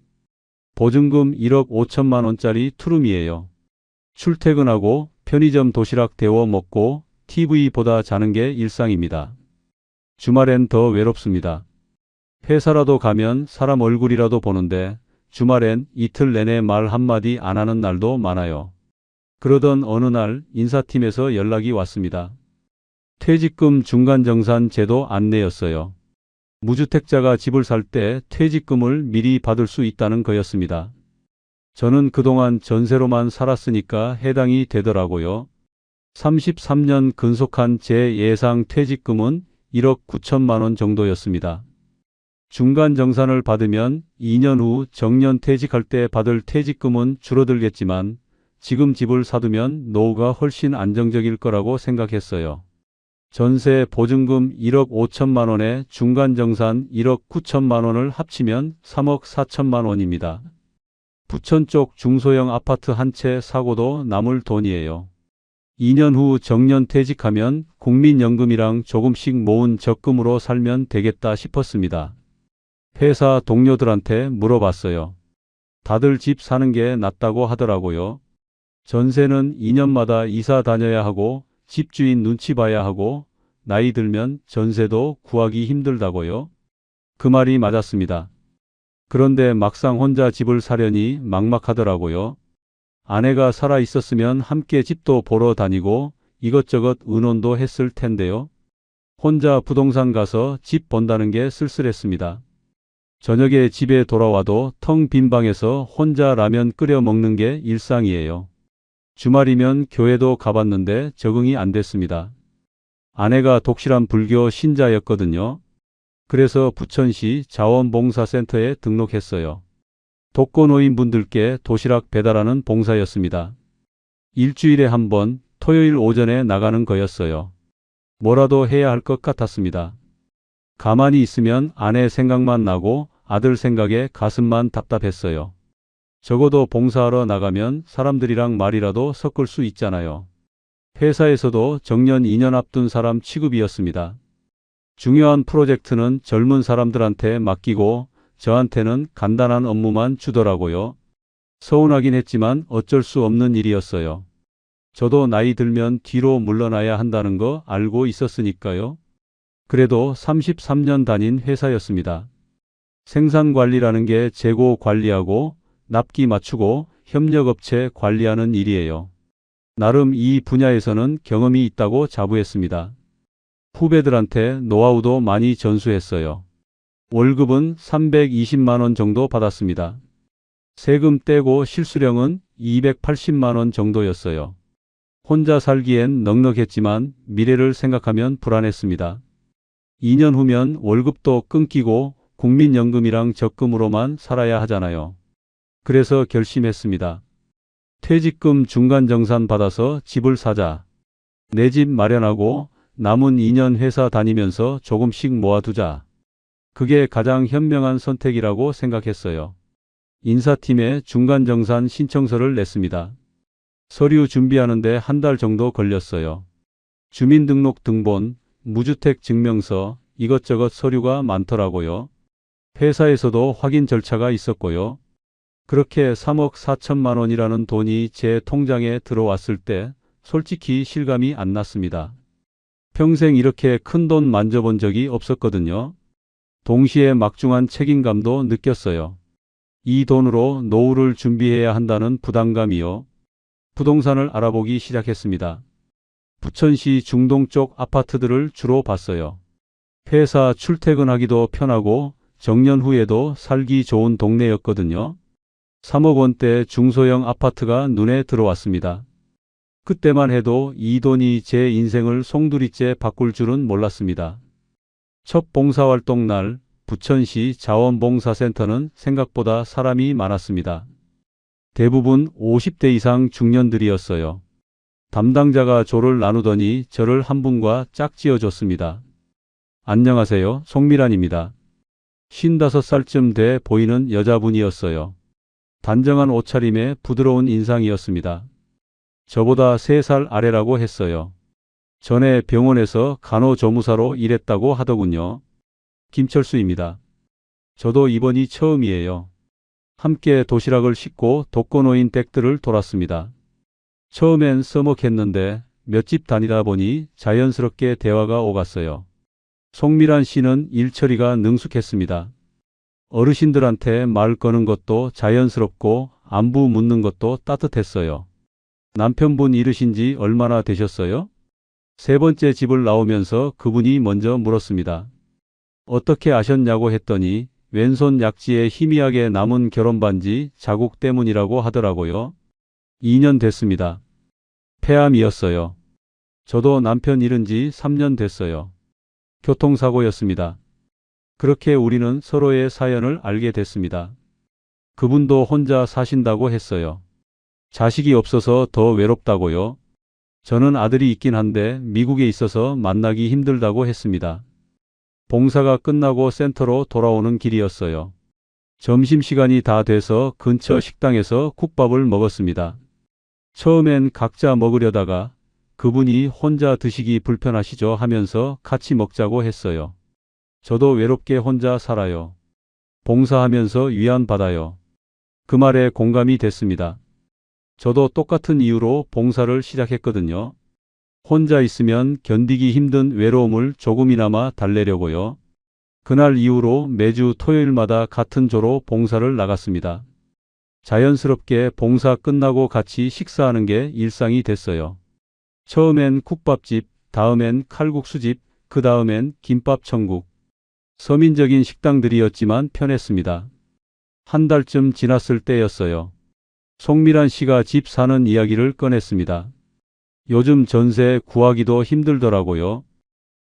보증금 1억 5천만 원짜리 투룸이에요. 출퇴근하고 편의점 도시락 데워 먹고 TV 보다 자는 게 일상입니다. 주말엔 더 외롭습니다. 회사라도 가면 사람 얼굴이라도 보는데 주말엔 이틀 내내 말 한마디 안 하는 날도 많아요. 그러던 어느 날 인사팀에서 연락이 왔습니다. 퇴직금 중간정산 제도 안내였어요. 무주택자가 집을 살 때 퇴직금을 미리 받을 수 있다는 거였습니다. 저는 그동안 전세로만 살았으니까 해당이 되더라고요. 33년 근속한 제 예상 퇴직금은 1억 9천만 원 정도였습니다. 중간 정산을 받으면 2년 후 정년 퇴직할 때 받을 퇴직금은 줄어들겠지만 지금 집을 사두면 노후가 훨씬 안정적일 거라고 생각했어요. 전세 보증금 1억 5천만 원에 중간 정산 1억 9천만 원을 합치면 3억 4천만 원입니다. 부천 쪽 중소형 아파트 한 채 사고도 남을 돈이에요. 2년 후 정년 퇴직하면 국민연금이랑 조금씩 모은 적금으로 살면 되겠다 싶었습니다. 회사 동료들한테 물어봤어요. 다들 집 사는 게 낫다고 하더라고요. 전세는 2년마다 이사 다녀야 하고 집주인 눈치 봐야 하고 나이 들면 전세도 구하기 힘들다고요. 그 말이 맞았습니다. 그런데 막상 혼자 집을 사려니 막막하더라고요. 아내가 살아 있었으면 함께 집도 보러 다니고 이것저것 의논도 했을 텐데요. 혼자 부동산 가서 집 본다는 게 쓸쓸했습니다. 저녁에 집에 돌아와도 텅 빈 방에서 혼자 라면 끓여 먹는 게 일상이에요. 주말이면 교회도 가봤는데 적응이 안 됐습니다. 아내가 독실한 불교 신자였거든요. 그래서 부천시 자원봉사센터에 등록했어요. 독거노인분들께 도시락 배달하는 봉사였습니다. 일주일에 한 번 토요일 오전에 나가는 거였어요. 뭐라도 해야 할 것 같았습니다. 가만히 있으면 아내 생각만 나고 아들 생각에 가슴만 답답했어요. 적어도 봉사하러 나가면 사람들이랑 말이라도 섞을 수 있잖아요. 회사에서도 정년 2년 앞둔 사람 취급이었습니다. 중요한 프로젝트는 젊은 사람들한테 맡기고 저한테는 간단한 업무만 주더라고요. 서운하긴 했지만 어쩔 수 없는 일이었어요. 저도 나이 들면 뒤로 물러나야 한다는 거 알고 있었으니까요. 그래도 33년 다닌 회사였습니다. 생산관리라는 게 재고 관리하고 납기 맞추고 협력업체 관리하는 일이에요. 나름 이 분야에서는 경험이 있다고 자부했습니다. 후배들한테 노하우도 많이 전수했어요. 월급은 320만 원 정도 받았습니다. 세금 떼고 실수령은 280만 원 정도였어요. 혼자 살기엔 넉넉했지만 미래를 생각하면 불안했습니다. 2년 후면 월급도 끊기고 국민연금이랑 적금으로만 살아야 하잖아요. 그래서 결심했습니다. 퇴직금 중간정산 받아서 집을 사자. 내 집 마련하고 남은 2년 회사 다니면서 조금씩 모아두자. 그게 가장 현명한 선택이라고 생각했어요. 인사팀에 중간정산 신청서를 냈습니다. 서류 준비하는데 한 달 정도 걸렸어요. 주민등록 등본, 무주택 증명서, 이것저것 서류가 많더라고요. 회사에서도 확인 절차가 있었고요. 그렇게 3억 4천만 원이라는 돈이 제 통장에 들어왔을 때 솔직히 실감이 안 났습니다. 평생 이렇게 큰 돈 만져본 적이 없었거든요. 동시에 막중한 책임감도 느꼈어요. 이 돈으로 노후를 준비해야 한다는 부담감이요. 부동산을 알아보기 시작했습니다. 부천시 중동 쪽 아파트들을 주로 봤어요. 회사 출퇴근하기도 편하고 정년 후에도 살기 좋은 동네였거든요. 3억 원대 중소형 아파트가 눈에 들어왔습니다. 그때만 해도 이 돈이 제 인생을 송두리째 바꿀 줄은 몰랐습니다. 첫 봉사활동 날 부천시 자원봉사센터는 생각보다 사람이 많았습니다. 대부분 50대 이상 중년들이었어요. 담당자가 조를 나누더니 저를 한 분과 짝지어줬습니다. 안녕하세요, 송미란입니다. 55살쯤 돼 보이는 여자분이었어요. 단정한 옷차림에 부드러운 인상이었습니다. 저보다 3살 아래라고 했어요. 전에 병원에서 간호조무사로 일했다고 하더군요. 김철수입니다. 저도 이번이 처음이에요. 함께 도시락을 싣고 독거노인 댁들을 돌았습니다. 처음엔 서먹했는데 몇 집 다니다 보니 자연스럽게 대화가 오갔어요. 송미란 씨는 일처리가 능숙했습니다. 어르신들한테 말 거는 것도 자연스럽고 안부 묻는 것도 따뜻했어요. 남편분 잃으신 지 얼마나 되셨어요? 3번째 집을 나오면서 그분이 먼저 물었습니다. 어떻게 아셨냐고 했더니 왼손 약지에 희미하게 남은 결혼반지 자국 때문이라고 하더라고요. 2년 됐습니다. 폐암이었어요. 저도 남편 잃은 지 3년 됐어요. 교통사고였습니다. 그렇게 우리는 서로의 사연을 알게 됐습니다. 그분도 혼자 사신다고 했어요. 자식이 없어서 더 외롭다고요. 저는 아들이 있긴 한데 미국에 있어서 만나기 힘들다고 했습니다. 봉사가 끝나고 센터로 돌아오는 길이었어요. 점심시간이 다 돼서 근처 식당에서 국밥을 먹었습니다. 처음엔 각자 먹으려다가 그분이 혼자 드시기 불편하시죠 하면서 같이 먹자고 했어요. 저도 외롭게 혼자 살아요. 봉사하면서 위안받아요. 그 말에 공감이 됐습니다. 저도 똑같은 이유로 봉사를 시작했거든요. 혼자 있으면 견디기 힘든 외로움을 조금이나마 달래려고요. 그날 이후로 매주 토요일마다 같은 조로 봉사를 나갔습니다. 자연스럽게 봉사 끝나고 같이 식사하는 게 일상이 됐어요. 처음엔 국밥집, 다음엔 칼국수집, 그 다음엔 김밥 천국. 서민적인 식당들이었지만 편했습니다. 한 달쯤 지났을 때였어요. 송미란 씨가 집 사는 이야기를 꺼냈습니다. 요즘 전세 구하기도 힘들더라고요.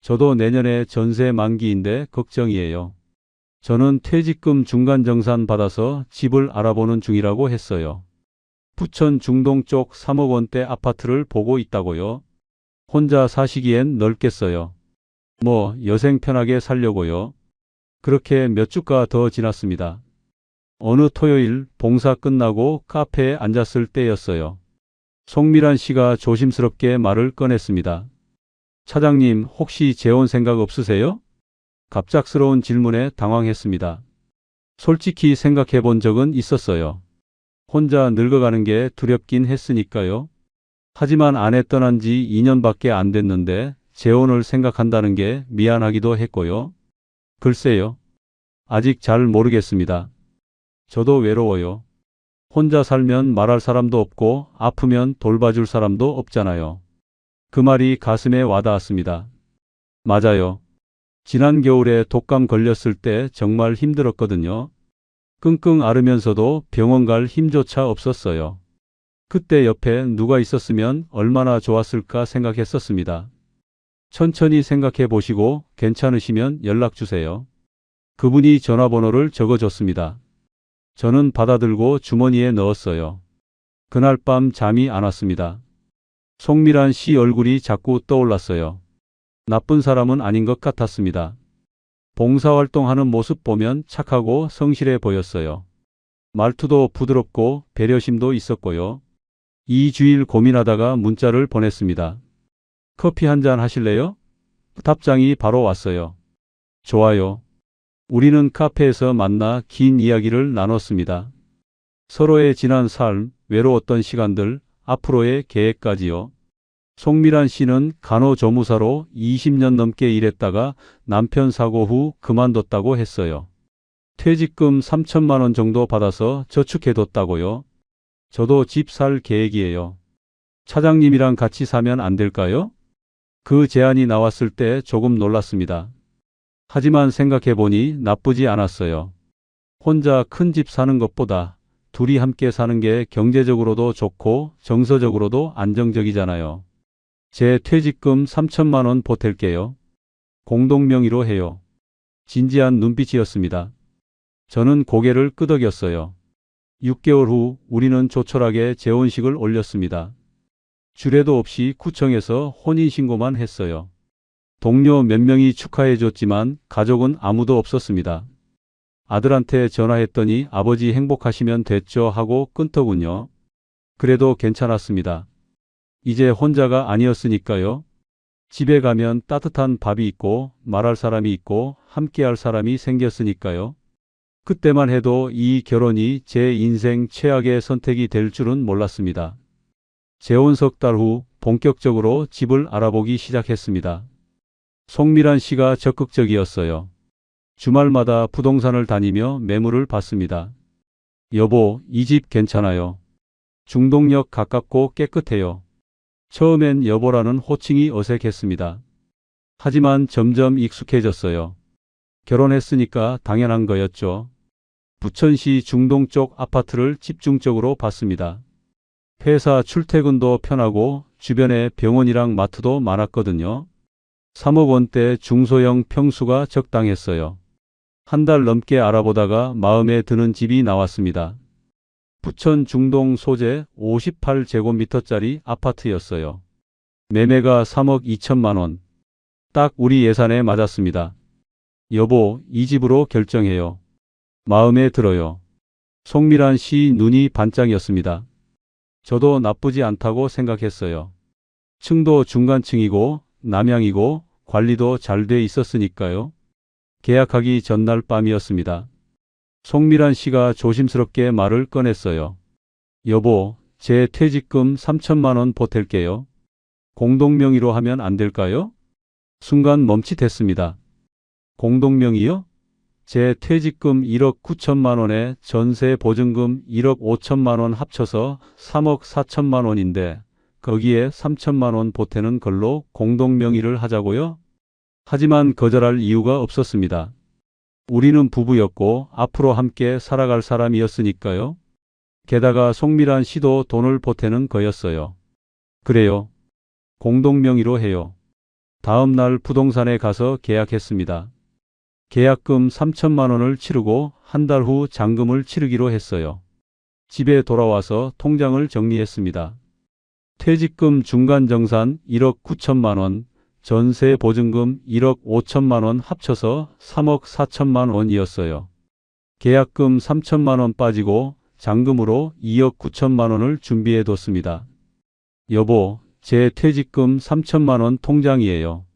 저도 내년에 전세 만기인데 걱정이에요. 저는 퇴직금 중간정산 받아서 집을 알아보는 중이라고 했어요. 부천 중동 쪽 3억 원대 아파트를 보고 있다고요. 혼자 사시기엔 넓겠어요. 뭐 여생 편하게 살려고요. 그렇게 몇 주가 더 지났습니다. 어느 토요일 봉사 끝나고 카페에 앉았을 때였어요. 송미란 씨가 조심스럽게 말을 꺼냈습니다. 차장님, 혹시 재혼 생각 없으세요? 갑작스러운 질문에 당황했습니다. 솔직히 생각해 본 적은 있었어요. 혼자 늙어가는 게 두렵긴 했으니까요. 하지만 아내 떠난 지 2년밖에 안 됐는데 재혼을 생각한다는 게 미안하기도 했고요. 글쎄요. 아직 잘 모르겠습니다. 저도 외로워요. 혼자 살면 말할 사람도 없고 아프면 돌봐줄 사람도 없잖아요. 그 말이 가슴에 와닿았습니다. 맞아요. 지난 겨울에 독감 걸렸을 때 정말 힘들었거든요. 끙끙 앓으면서도 병원 갈 힘조차 없었어요. 그때 옆에 누가 있었으면 얼마나 좋았을까 생각했었습니다. 천천히 생각해 보시고 괜찮으시면 연락 주세요. 그분이 전화번호를 적어줬습니다. 저는 받아들고 주머니에 넣었어요. 그날 밤 잠이 안 왔습니다. 송미란 씨 얼굴이 자꾸 떠올랐어요. 나쁜 사람은 아닌 것 같았습니다. 봉사활동하는 모습 보면 착하고 성실해 보였어요. 말투도 부드럽고 배려심도 있었고요. 2주일 고민하다가 문자를 보냈습니다. 커피 한잔 하실래요? 답장이 바로 왔어요. 좋아요. 우리는 카페에서 만나 긴 이야기를 나눴습니다. 서로의 지난 삶, 외로웠던 시간들, 앞으로의 계획까지요. 송미란 씨는 간호조무사로 20년 넘게 일했다가 남편 사고 후 그만뒀다고 했어요. 퇴직금 3천만 원 정도 받아서 저축해뒀다고요. 저도 집 살 계획이에요. 차장님이랑 같이 사면 안 될까요? 그 제안이 나왔을 때 조금 놀랐습니다. 하지만 생각해보니 나쁘지 않았어요. 혼자 큰 집 사는 것보다 둘이 함께 사는 게 경제적으로도 좋고 정서적으로도 안정적이잖아요. 제 퇴직금 3천만 원 보탤게요. 공동명의로 해요. 진지한 눈빛이었습니다. 저는 고개를 끄덕였어요. 6개월 후 우리는 조촐하게 재혼식을 올렸습니다. 주례도 없이 구청에서 혼인신고만 했어요. 동료 몇 명이 축하해줬지만 가족은 아무도 없었습니다. 아들한테 전화했더니 아버지 행복하시면 됐죠 하고 끊더군요. 그래도 괜찮았습니다. 이제 혼자가 아니었으니까요. 집에 가면 따뜻한 밥이 있고 말할 사람이 있고 함께할 사람이 생겼으니까요. 그때만 해도 이 결혼이 제 인생 최악의 선택이 될 줄은 몰랐습니다. 재혼 석 달 후 본격적으로 집을 알아보기 시작했습니다. 송미란 씨가 적극적이었어요. 주말마다 부동산을 다니며 매물을 봤습니다. 여보, 이 집 괜찮아요. 중동역 가깝고 깨끗해요. 처음엔 여보라는 호칭이 어색했습니다. 하지만 점점 익숙해졌어요. 결혼했으니까 당연한 거였죠. 부천시 중동 쪽 아파트를 집중적으로 봤습니다. 회사 출퇴근도 편하고 주변에 병원이랑 마트도 많았거든요. 3억 원대 중소형 평수가 적당했어요. 한 달 넘게 알아보다가 마음에 드는 집이 나왔습니다. 부천 중동 소재 58제곱미터짜리 아파트였어요. 매매가 3억 2천만 원. 딱 우리 예산에 맞았습니다. 여보, 이 집으로 결정해요. 마음에 들어요. 송미란 씨 눈이 반짝이었습니다. 저도 나쁘지 않다고 생각했어요. 층도 중간층이고 남향이고 관리도 잘 돼 있었으니까요. 계약하기 전날 밤이었습니다. 송미란 씨가 조심스럽게 말을 꺼냈어요. 여보, 제 퇴직금 3천만 원 보탤게요. 공동명의로 하면 안 될까요? 순간 멈칫했습니다. 공동명의요? 제 퇴직금 1억 9천만 원에 전세 보증금 1억 5천만 원 합쳐서 3억 4천만 원인데 거기에 3천만 원 보태는 걸로 공동명의를 하자고요? 하지만 거절할 이유가 없었습니다. 우리는 부부였고 앞으로 함께 살아갈 사람이었으니까요. 게다가 송미란 씨도 돈을 보태는 거였어요. 그래요. 공동명의로 해요. 다음 날 부동산에 가서 계약했습니다. 계약금 3천만 원을 치르고 한 달 후 잔금을 치르기로 했어요. 집에 돌아와서 통장을 정리했습니다. 퇴직금 중간정산 1억 9천만 원, 전세 보증금 1억 5천만 원 합쳐서 3억 4천만 원이었어요. 계약금 3천만 원 빠지고 잔금으로 2억 9천만 원을 준비해 뒀습니다. 여보, 제 퇴직금 3천만 원 통장이에요.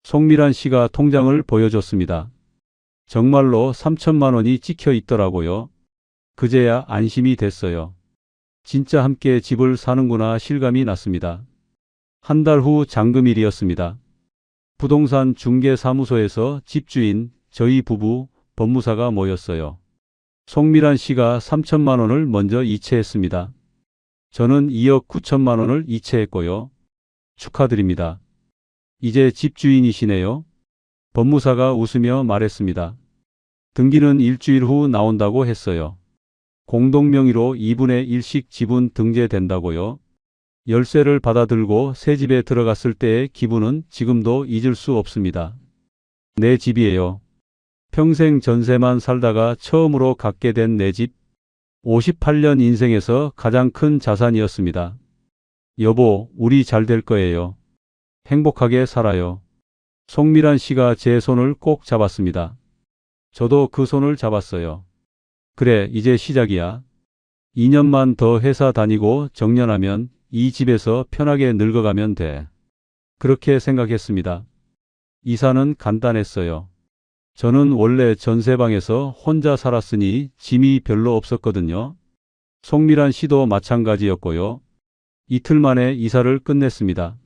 송미란 씨가 통장을 보여줬습니다. 정말로 3천만 원이 찍혀 있더라고요. 그제야 안심이 됐어요. 진짜 함께 집을 사는구나 실감이 났습니다. 한 달 후 잔금일이었습니다. 부동산 중개사무소에서 집주인, 저희 부부, 법무사가 모였어요. 송미란 씨가 3천만 원을 먼저 이체했습니다. 저는 2억 9천만 원을 이체했고요. 축하드립니다. 이제 집주인이시네요. 법무사가 웃으며 말했습니다. 등기는 일주일 후 나온다고 했어요. 공동명의로 2분의 1씩 지분 등재된다고요. 열쇠를 받아들고 새 집에 들어갔을 때의 기분은 지금도 잊을 수 없습니다. 내 집이에요. 평생 전세만 살다가 처음으로 갖게 된 내 집. 58년 인생에서 가장 큰 자산이었습니다. 여보, 우리 잘 될 거예요. 행복하게 살아요. 송미란 씨가 제 손을 꼭 잡았습니다. 저도 그 손을 잡았어요. 그래, 이제 시작이야. 2년만 더 회사 다니고 정년하면 이 집에서 편하게 늙어가면 돼. 그렇게 생각했습니다. 이사는 간단했어요. 저는 원래 전세방에서 혼자 살았으니 짐이 별로 없었거든요. 송미란 씨도 마찬가지였고요. 이틀 만에 이사를 끝냈습니다.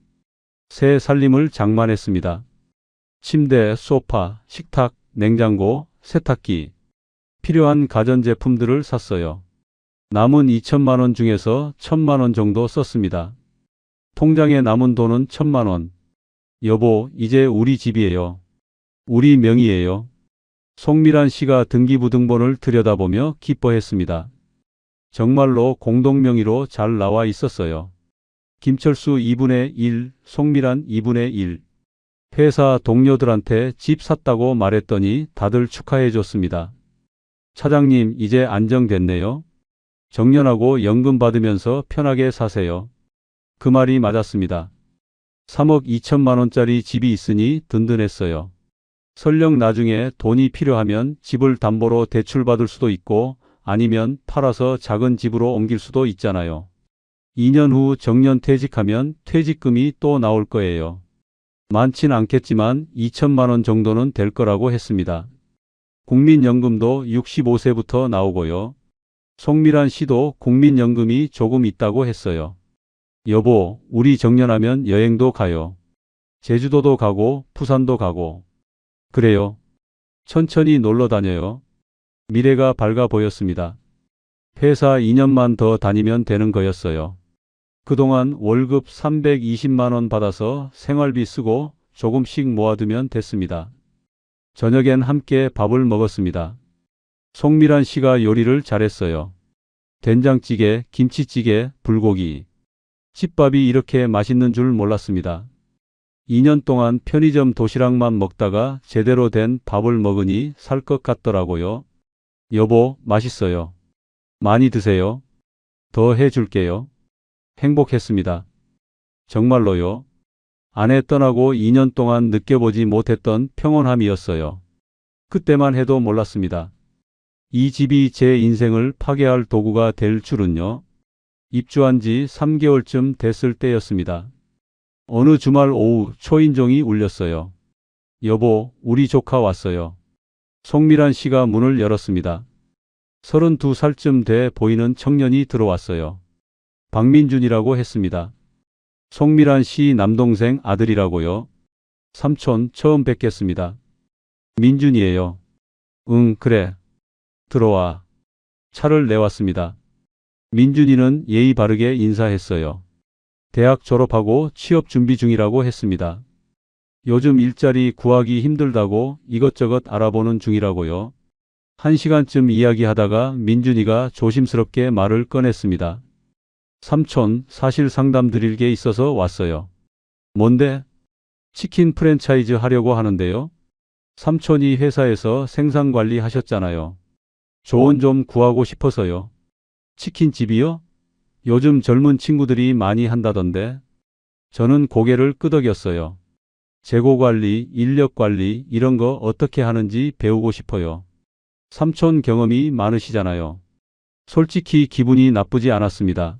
새 살림을 장만했습니다. 침대, 소파, 식탁, 냉장고, 세탁기, 필요한 가전제품들을 샀어요. 남은 2천만 원 중에서 1천만 원 정도 썼습니다. 통장에 남은 돈은 1천만 원. 여보, 이제 우리 집이에요. 우리 명의예요. 송미란 씨가 등기부등본을 들여다보며 기뻐했습니다. 정말로 공동명의로 잘 나와 있었어요. 김철수 2분의 1, 송미란 2분의 1. 회사 동료들한테 집 샀다고 말했더니 다들 축하해 줬습니다. 차장님, 이제 안정됐네요. 정년하고 연금 받으면서 편하게 사세요. 그 말이 맞았습니다. 3억 2천만 원짜리 집이 있으니 든든했어요. 설령 나중에 돈이 필요하면 집을 담보로 대출받을 수도 있고 아니면 팔아서 작은 집으로 옮길 수도 있잖아요. 2년 후 정년 퇴직하면 퇴직금이 또 나올 거예요. 많진 않겠지만 2천만 원 정도는 될 거라고 했습니다. 국민연금도 65세부터 나오고요. 송미란 씨도 국민연금이 조금 있다고 했어요. 여보, 우리 정년하면 여행도 가요. 제주도도 가고 부산도 가고. 그래요. 천천히 놀러 다녀요. 미래가 밝아 보였습니다. 회사 2년만 더 다니면 되는 거였어요. 그동안 월급 320만 원 받아서 생활비 쓰고 조금씩 모아두면 됐습니다. 저녁엔 함께 밥을 먹었습니다. 송미란 씨가 요리를 잘했어요. 된장찌개, 김치찌개, 불고기. 집밥이 이렇게 맛있는 줄 몰랐습니다. 2년 동안 편의점 도시락만 먹다가 제대로 된 밥을 먹으니 살 것 같더라고요. 여보, 맛있어요. 많이 드세요. 더 해줄게요. 행복했습니다. 정말로요. 아내 떠나고 2년 동안 느껴보지 못했던 평온함이었어요. 그때만 해도 몰랐습니다. 이 집이 제 인생을 파괴할 도구가 될 줄은요. 입주한 지 3개월쯤 됐을 때였습니다. 어느 주말 오후 초인종이 울렸어요. 여보, 우리 조카 왔어요. 송미란 씨가 문을 열었습니다. 32살쯤 돼 보이는 청년이 들어왔어요. 박민준이라고 했습니다. 송미란 씨 남동생 아들이라고요. 삼촌 처음 뵙겠습니다. 민준이에요. 응, 그래. 들어와. 차를 내왔습니다. 민준이는 예의 바르게 인사했어요. 대학 졸업하고 취업 준비 중이라고 했습니다. 요즘 일자리 구하기 힘들다고 이것저것 알아보는 중이라고요. 1시간쯤 이야기하다가 민준이가 조심스럽게 말을 꺼냈습니다. 삼촌, 사실 상담 드릴 게 있어서 왔어요. 뭔데? 치킨 프랜차이즈 하려고 하는데요. 삼촌이 회사에서 생산 관리 하셨잖아요. 조언 좀 구하고 싶어서요. 치킨집이요? 요즘 젊은 친구들이 많이 한다던데. 저는 고개를 끄덕였어요. 재고 관리, 인력 관리 이런 거 어떻게 하는지 배우고 싶어요. 삼촌 경험이 많으시잖아요. 솔직히 기분이 나쁘지 않았습니다.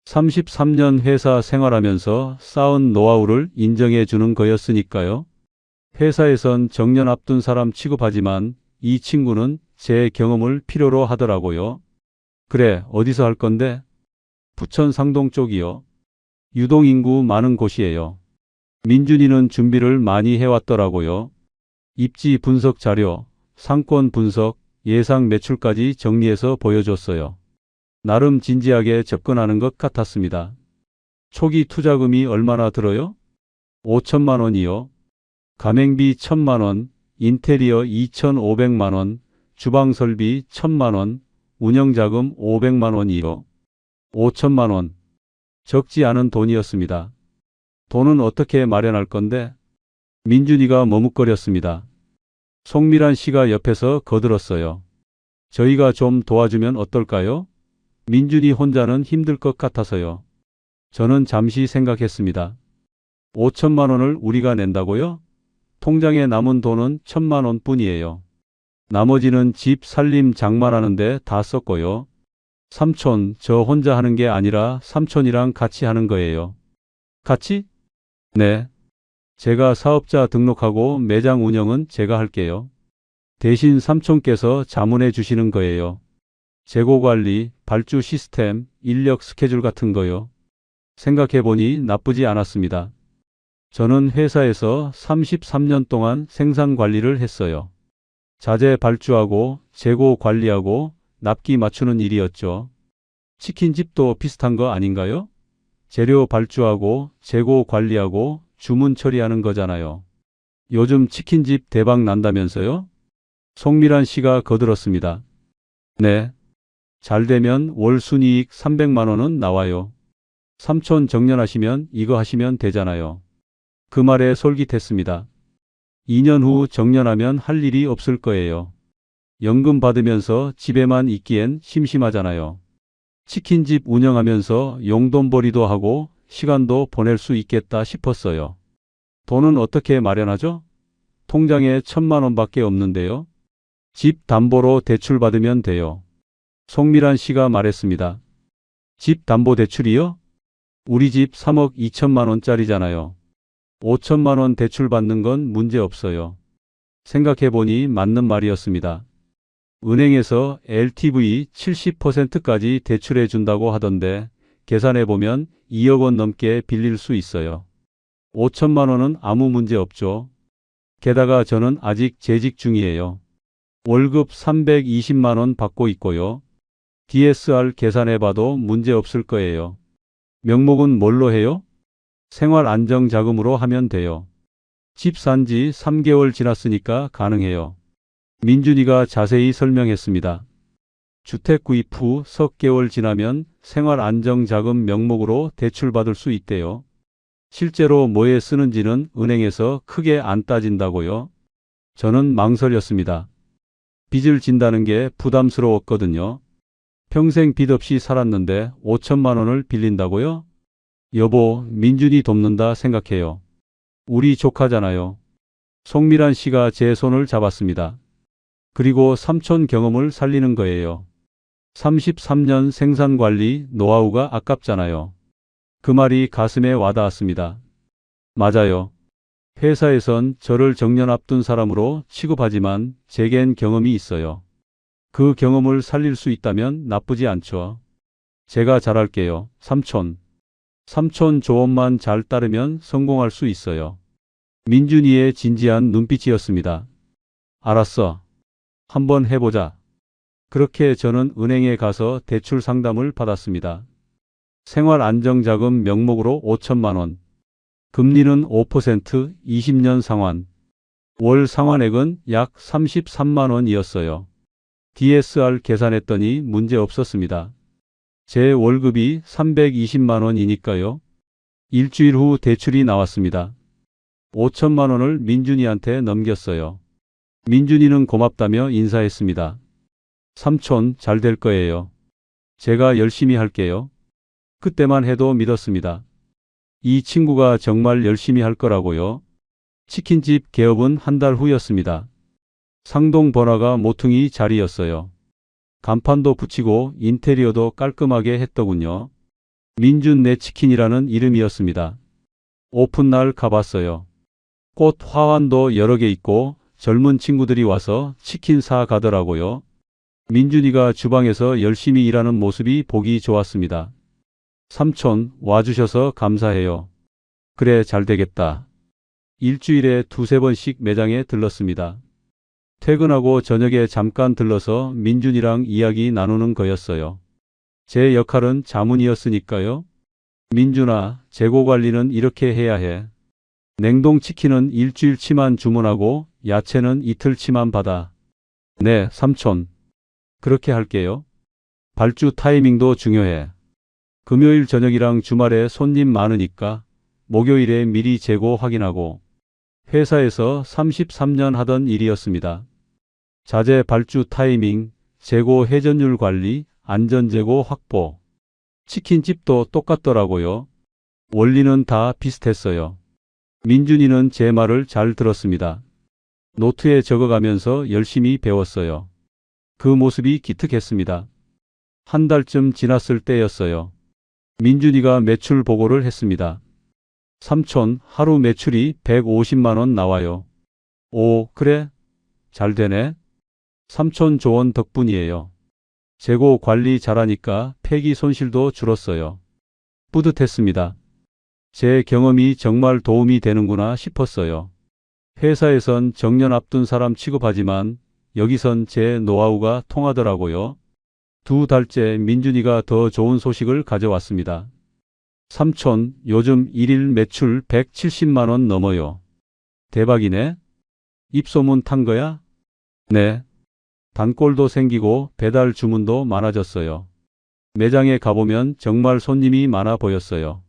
33년 회사 생활하면서 쌓은 노하우를 인정해 주는 거였으니까요. 회사에선 정년 앞둔 사람 취급하지만 이 친구는 제 경험을 필요로 하더라고요. 그래, 어디서 할 건데? 부천 상동 쪽이요. 유동인구 많은 곳이에요. 민준이는 준비를 많이 해왔더라고요. 입지 분석 자료, 상권 분석, 예상 매출까지 정리해서 보여줬어요. 나름 진지하게 접근하는 것 같았습니다. 초기 투자금이 얼마나 들어요? 5천만 원이요. 가맹비 1,000만 원, 인테리어 2,500만 원, 주방 설비 1,000만 원, 운영자금 500만 원이요. 5천만 원. 적지 않은 돈이었습니다. 돈은 어떻게 마련할 건데? 민준이가 머뭇거렸습니다. 송미란 씨가 옆에서 거들었어요. 저희가 좀 도와주면 어떨까요? 민준이 혼자는 힘들 것 같아서요. 저는 잠시 생각했습니다. 5천만 원을 우리가 낸다고요? 통장에 남은 돈은 1,000만 원 뿐이에요. 나머지는 집 살림 장만하는데 다 썼고요. 삼촌, 저 혼자 하는 게 아니라 삼촌이랑 같이 하는 거예요. 같이? 네. 제가 사업자 등록하고 매장 운영은 제가 할게요. 대신 삼촌께서 자문해 주시는 거예요. 재고 관리, 발주 시스템, 인력 스케줄 같은 거요. 생각해 보니 나쁘지 않았습니다. 저는 회사에서 33년 동안 생산 관리를 했어요. 자재 발주하고 재고 관리하고 납기 맞추는 일이었죠. 치킨집도 비슷한 거 아닌가요? 재료 발주하고 재고 관리하고 주문 처리하는 거잖아요. 요즘 치킨집 대박 난다면서요? 송미란 씨가 거들었습니다. 네. 잘 되면 월 순이익 300만 원은 나와요. 삼촌 정년하시면 이거 하시면 되잖아요. 그 말에 솔깃했습니다. 2년 후 정년하면 할 일이 없을 거예요. 연금 받으면서 집에만 있기엔 심심하잖아요. 치킨집 운영하면서 용돈벌이도 하고 시간도 보낼 수 있겠다 싶었어요. 돈은 어떻게 마련하죠? 통장에 1,000만 원밖에 없는데요. 집 담보로 대출 받으면 돼요. 송미란 씨가 말했습니다. 집 담보 대출이요? 우리 집 3억 2천만 원짜리잖아요. 5천만 원 대출 받는 건 문제 없어요. 생각해보니 맞는 말이었습니다. 은행에서 LTV 70%까지 대출해 준다고 하던데 계산해보면 2억 원 넘게 빌릴 수 있어요. 5천만 원은 아무 문제 없죠. 게다가 저는 아직 재직 중이에요. 월급 320만 원 받고 있고요. DSR 계산해봐도 문제 없을 거예요. 명목은 뭘로 해요? 생활안정자금으로 하면 돼요. 집 산 지 3개월 지났으니까 가능해요. 민준이가 자세히 설명했습니다. 주택 구입 후 석 개월 지나면 생활안정자금 명목으로 대출받을 수 있대요. 실제로 뭐에 쓰는지는 은행에서 크게 안 따진다고요. 저는 망설였습니다. 빚을 진다는 게 부담스러웠거든요. 평생 빚 없이 살았는데 5천만 원을 빌린다고요? 여보, 민준이 돕는다 생각해요. 우리 조카잖아요. 송미란 씨가 제 손을 잡았습니다. 그리고 삼촌 경험을 살리는 거예요. 33년 생산관리 노하우가 아깝잖아요. 그 말이 가슴에 와닿았습니다. 맞아요. 회사에선 저를 정년 앞둔 사람으로 취급하지만 제겐 경험이 있어요. 그 경험을 살릴 수 있다면 나쁘지 않죠. 제가 잘할게요, 삼촌. 삼촌 조언만 잘 따르면 성공할 수 있어요. 민준이의 진지한 눈빛이었습니다. 알았어. 한번 해보자. 그렇게 저는 은행에 가서 대출 상담을 받았습니다. 생활안정자금 명목으로 5천만 원. 금리는 5%, 20년 상환. 월 상환액은 약 33만 원이었어요. DSR 계산했더니 문제 없었습니다. 제 월급이 320만 원이니까요. 일주일 후 대출이 나왔습니다. 5천만 원을 민준이한테 넘겼어요. 민준이는 고맙다며 인사했습니다. 삼촌, 잘 될 거예요. 제가 열심히 할게요. 그때만 해도 믿었습니다. 이 친구가 정말 열심히 할 거라고요. 치킨집 개업은 한 달 후였습니다. 상동 번화가 모퉁이 자리였어요. 간판도 붙이고 인테리어도 깔끔하게 했더군요. 민준네 치킨이라는 이름이었습니다. 오픈날 가봤어요. 꽃 화환도 여러 개 있고 젊은 친구들이 와서 치킨 사 가더라고요. 민준이가 주방에서 열심히 일하는 모습이 보기 좋았습니다. 삼촌, 와주셔서 감사해요. 그래, 잘 되겠다. 일주일에 2~3번씩 매장에 들렀습니다. 퇴근하고 저녁에 잠깐 들러서 민준이랑 이야기 나누는 거였어요. 제 역할은 자문이었으니까요. 민준아, 재고 관리는 이렇게 해야 해. 냉동치킨은 일주일치만 주문하고 야채는 이틀치만 받아. 네, 삼촌. 그렇게 할게요. 발주 타이밍도 중요해. 금요일 저녁이랑 주말에 손님 많으니까 목요일에 미리 재고 확인하고. 회사에서 33년 하던 일이었습니다. 자재 발주 타이밍, 재고 회전율 관리, 안전재고 확보. 치킨집도 똑같더라고요. 원리는 다 비슷했어요. 민준이는 제 말을 잘 들었습니다. 노트에 적어가면서 열심히 배웠어요. 그 모습이 기특했습니다. 한 달쯤 지났을 때였어요. 민준이가 매출 보고를 했습니다. 삼촌, 하루 매출이 150만 원 나와요. 오, 그래? 잘 되네. 삼촌 조언 덕분이에요. 재고 관리 잘하니까 폐기 손실도 줄었어요. 뿌듯했습니다. 제 경험이 정말 도움이 되는구나 싶었어요. 회사에선 정년 앞둔 사람 취급하지만 여기선 제 노하우가 통하더라고요. 2달째 민준이가 더 좋은 소식을 가져왔습니다. 삼촌, 요즘 일일 매출 170만 원 넘어요. 대박이네. 입소문 탄 거야? 네. 단골도 생기고 배달 주문도 많아졌어요. 매장에 가보면 정말 손님이 많아 보였어요.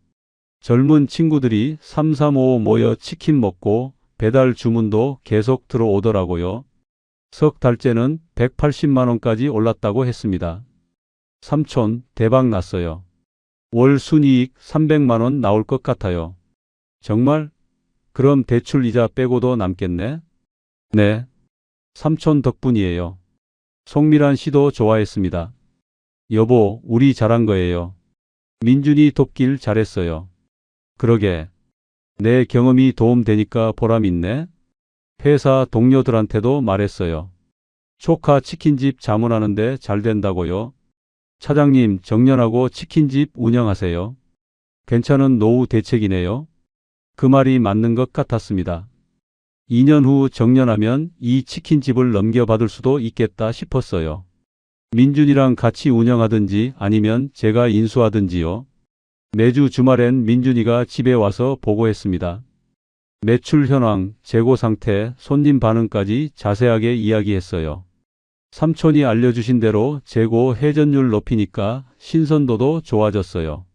젊은 친구들이 335 모여 치킨 먹고 배달 주문도 계속 들어오더라고요. 석 달째는 180만 원까지 올랐다고 했습니다. 삼촌, 대박 났어요. 월 순이익 300만 원 나올 것 같아요. 정말? 그럼 대출 이자 빼고도 남겠네? 네. 삼촌 덕분이에요. 송미란 씨도 좋아했습니다. 여보, 우리 잘한 거예요. 민준이 돕길 잘했어요. 그러게. 내 경험이 도움되니까 보람 있네. 회사 동료들한테도 말했어요. 조카 치킨집 자문하는데 잘 된다고요. 차장님, 정년하고 치킨집 운영하세요. 괜찮은 노후 대책이네요. 그 말이 맞는 것 같았습니다. 2년 후 정년하면 이 치킨집을 넘겨받을 수도 있겠다 싶었어요. 민준이랑 같이 운영하든지 아니면 제가 인수하든지요. 매주 주말엔 민준이가 집에 와서 보고했습니다. 매출 현황, 재고 상태, 손님 반응까지 자세하게 이야기했어요. 삼촌이 알려주신 대로 재고 회전율 높이니까 신선도도 좋아졌어요.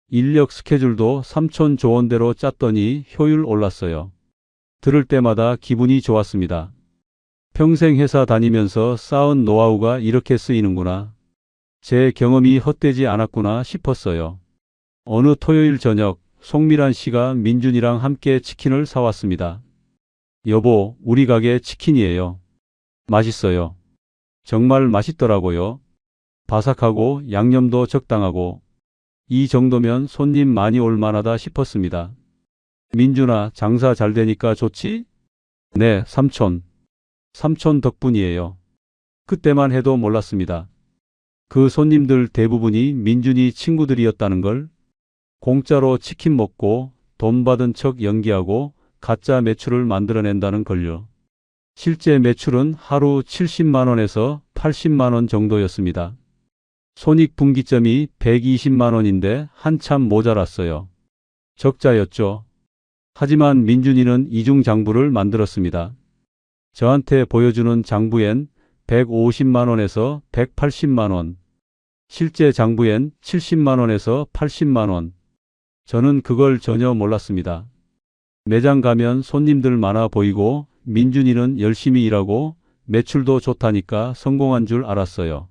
인력 스케줄도 삼촌 조언대로 짰더니 효율 올랐어요. 들을 때마다 기분이 좋았습니다. 평생 회사 다니면서 쌓은 노하우가 이렇게 쓰이는구나. 제 경험이 헛되지 않았구나 싶었어요. 어느 토요일 저녁, 송미란 씨가 민준이랑 함께 치킨을 사왔습니다. 여보, 우리 가게 치킨이에요. 맛있어요. 정말 맛있더라고요. 바삭하고 양념도 적당하고 이 정도면 손님 많이 올 만하다 싶었습니다. 민준아, 장사 잘 되니까 좋지? 네, 삼촌. 삼촌 덕분이에요. 그때만 해도 몰랐습니다. 그 손님들 대부분이 민준이 친구들이었다는 걸. 공짜로 치킨 먹고 돈 받은 척 연기하고 가짜 매출을 만들어낸다는 걸요. 실제 매출은 하루 70만 원에서 80만 원 정도였습니다. 손익분기점이 120만 원인데 한참 모자랐어요. 적자였죠. 하지만 민준이는 이중장부를 만들었습니다. 저한테 보여주는 장부엔 150만 원에서 180만 원, 실제 장부엔 70만 원에서 80만 원. 저는 그걸 전혀 몰랐습니다. 매장 가면 손님들 많아 보이고 민준이는 열심히 일하고 매출도 좋다니까 성공한 줄 알았어요.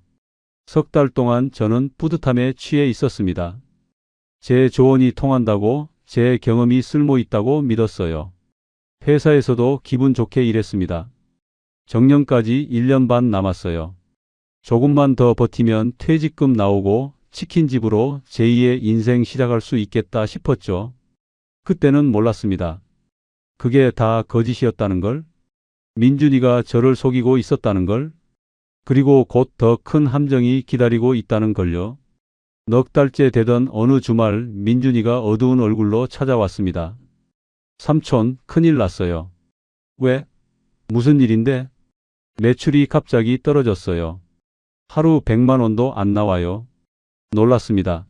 석 달 동안 저는 뿌듯함에 취해 있었습니다. 제 조언이 통한다고, 제 경험이 쓸모 있다고 믿었어요. 회사에서도 기분 좋게 일했습니다. 정년까지 1년 반 남았어요. 조금만 더 버티면 퇴직금 나오고 치킨집으로 제2의 인생 시작할 수 있겠다 싶었죠. 그때는 몰랐습니다. 그게 다 거짓이었다는 걸, 민준이가 저를 속이고 있었다는 걸, 그리고 곧 더 큰 함정이 기다리고 있다는 걸요. 넉 달째 되던 어느 주말 민준이가 어두운 얼굴로 찾아왔습니다. 삼촌, 큰일 났어요. 왜? 무슨 일인데? 매출이 갑자기 떨어졌어요. 하루 100만 원도 안 나와요. 놀랐습니다.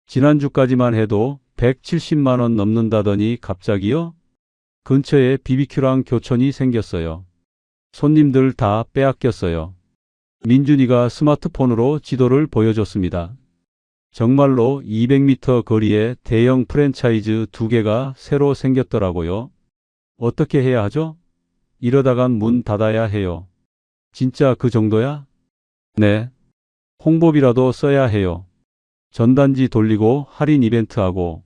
지난주까지만 해도 170만 원 넘는다더니 갑자기요? 근처에 BBQ랑 교촌이 생겼어요. 손님들 다 빼앗겼어요. 민준이가 스마트폰으로 지도를 보여줬습니다. 정말로 200m 거리에 대형 프랜차이즈 2개가 새로 생겼더라고요. 어떻게 해야 하죠? 이러다간 문 닫아야 해요. 진짜 그 정도야? 네. 홍보비라도 써야 해요. 전단지 돌리고 할인 이벤트 하고.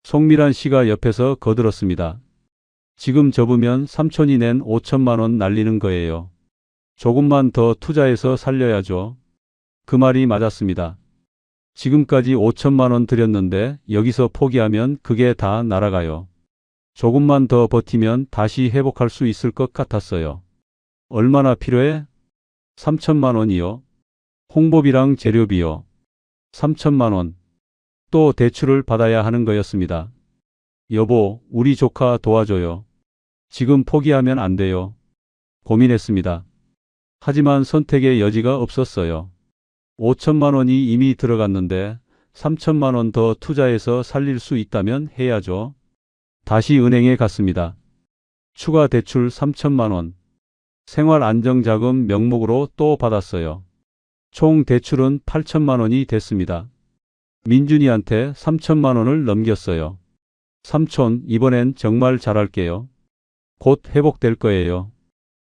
송미란 씨가 옆에서 거들었습니다. 지금 접으면 삼촌이 낸 5천만 원 날리는 거예요. 조금만 더 투자해서 살려야죠. 그 말이 맞았습니다. 지금까지 5천만 원 들였는데 여기서 포기하면 그게 다 날아가요. 조금만 더 버티면 다시 회복할 수 있을 것 같았어요. 얼마나 필요해? 3천만 원이요. 홍보비랑 재료비요. 3천만 원. 또 대출을 받아야 하는 거였습니다. 여보, 우리 조카 도와줘요. 지금 포기하면 안 돼요. 고민했습니다. 하지만 선택의 여지가 없었어요. 5천만 원이 이미 들어갔는데 3천만 원 더 투자해서 살릴 수 있다면 해야죠. 다시 은행에 갔습니다. 추가 대출 3천만 원. 생활안정자금 명목으로 또 받았어요. 총 대출은 8천만 원이 됐습니다. 민준이한테 3천만 원을 넘겼어요. 삼촌, 이번엔 정말 잘할게요. 곧 회복될 거예요.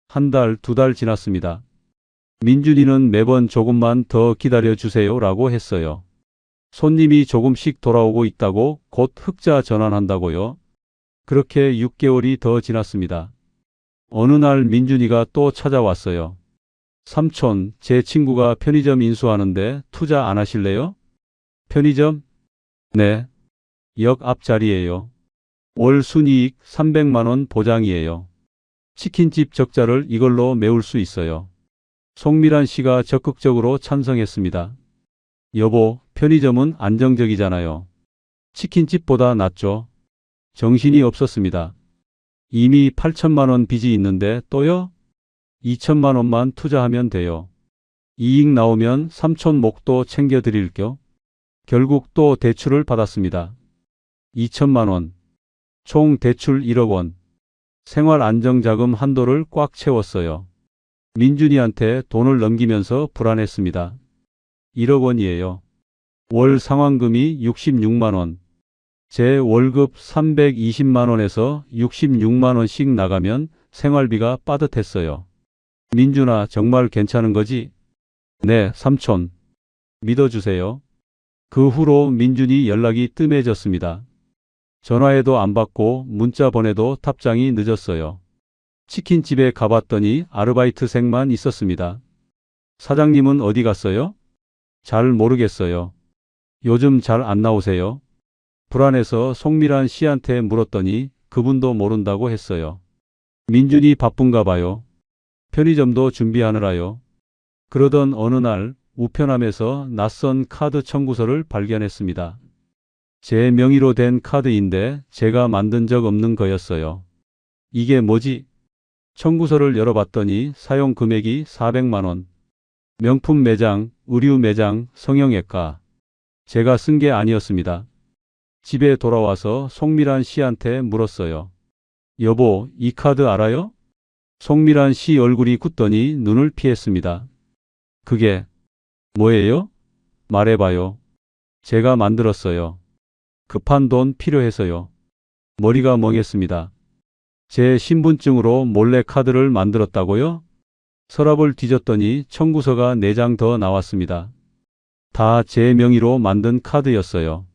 한 달, 2달 지났습니다. 민준이는 매번 조금만 더 기다려주세요 라고 했어요. 손님이 조금씩 돌아오고 있다고, 곧 흑자 전환한다고요. 그렇게 6개월이 더 지났습니다. 어느 날 민준이가 또 찾아왔어요. 삼촌, 제 친구가 편의점 인수하는데 투자 안 하실래요? 편의점? 네. 역 앞자리예요. 월 순이익 300만 원 보장이에요. 치킨집 적자를 이걸로 메울 수 있어요. 송미란 씨가 적극적으로 찬성했습니다. 여보, 편의점은 안정적이잖아요. 치킨집보다 낫죠. 정신이 없었습니다. 이미 8천만 원 빚이 있는데 또요? 2천만 원만 투자하면 돼요. 이익 나오면 삼촌 목도 챙겨드릴게요. 결국 또 대출을 받았습니다. 2천만 원. 총 대출 1억 원. 생활안정자금 한도를 꽉 채웠어요. 민준이한테 돈을 넘기면서 불안했습니다. 1억 원이에요. 월 상환금이 66만 원. 제 월급 320만 원에서 66만 원씩 나가면 생활비가 빠듯했어요. 민준아, 정말 괜찮은 거지? 네, 삼촌. 믿어주세요. 그 후로 민준이 연락이 뜸해졌습니다. 전화해도 안 받고 문자 보내도 답장이 늦었어요. 치킨집에 가봤더니 아르바이트생만 있었습니다. 사장님은 어디 갔어요? 잘 모르겠어요. 요즘 잘 안 나오세요? 불안해서 송미란 씨한테 물었더니 그분도 모른다고 했어요. 민준이 바쁜가 봐요. 편의점도 준비하느라요. 그러던 어느 날 우편함에서 낯선 카드 청구서를 발견했습니다. 제 명의로 된 카드인데 제가 만든 적 없는 거였어요. 이게 뭐지? 청구서를 열어봤더니 사용 금액이 400만 원. 명품 매장, 의류 매장, 성형외과. 제가 쓴 게 아니었습니다. 집에 돌아와서 송미란 씨한테 물었어요. 여보, 이 카드 알아요? 송미란 씨 얼굴이 굳더니 눈을 피했습니다. 그게 뭐예요? 말해봐요. 제가 만들었어요. 급한 돈 필요해서요. 머리가 멍했습니다. 제 신분증으로 몰래 카드를 만들었다고요? 서랍을 뒤졌더니 청구서가 4장 더 나왔습니다. 다 제 명의로 만든 카드였어요.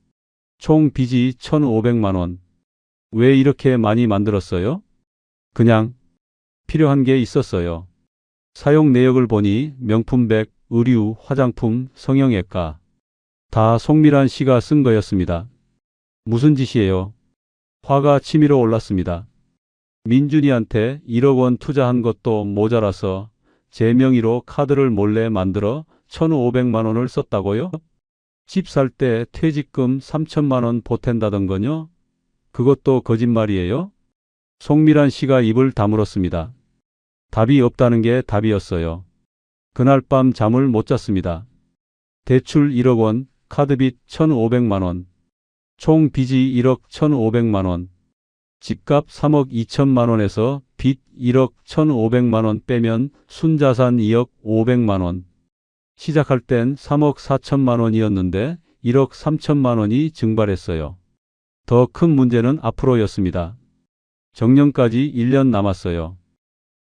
총 빚이 1,500만 원. 왜 이렇게 많이 만들었어요? 그냥 필요한 게 있었어요. 사용 내역을 보니 명품백, 의류, 화장품, 성형외과. 다 송미란 씨가 쓴 거였습니다. 무슨 짓이에요? 화가 치밀어 올랐습니다. 민준이한테 1억 원 투자한 것도 모자라서 제 명의로 카드를 몰래 만들어 1,500만 원을 썼다고요? 집 살 때 퇴직금 3천만 원 보탠다던건요? 그것도 거짓말이에요? 송미란 씨가 입을 다물었습니다. 답이 없다는 게 답이었어요. 그날 밤 잠을 못 잤습니다. 대출 1억 원, 카드빚 1,500만 원, 총 빚이 1억 1,500만 원, 집값 3억 2천만 원에서 빚 1억 1,500만 원 빼면 순자산 2억 500만 원. 시작할 땐 3억 4천만 원이었는데 1억 3천만 원이 증발했어요. 더 큰 문제는 앞으로였습니다. 정년까지 1년 남았어요.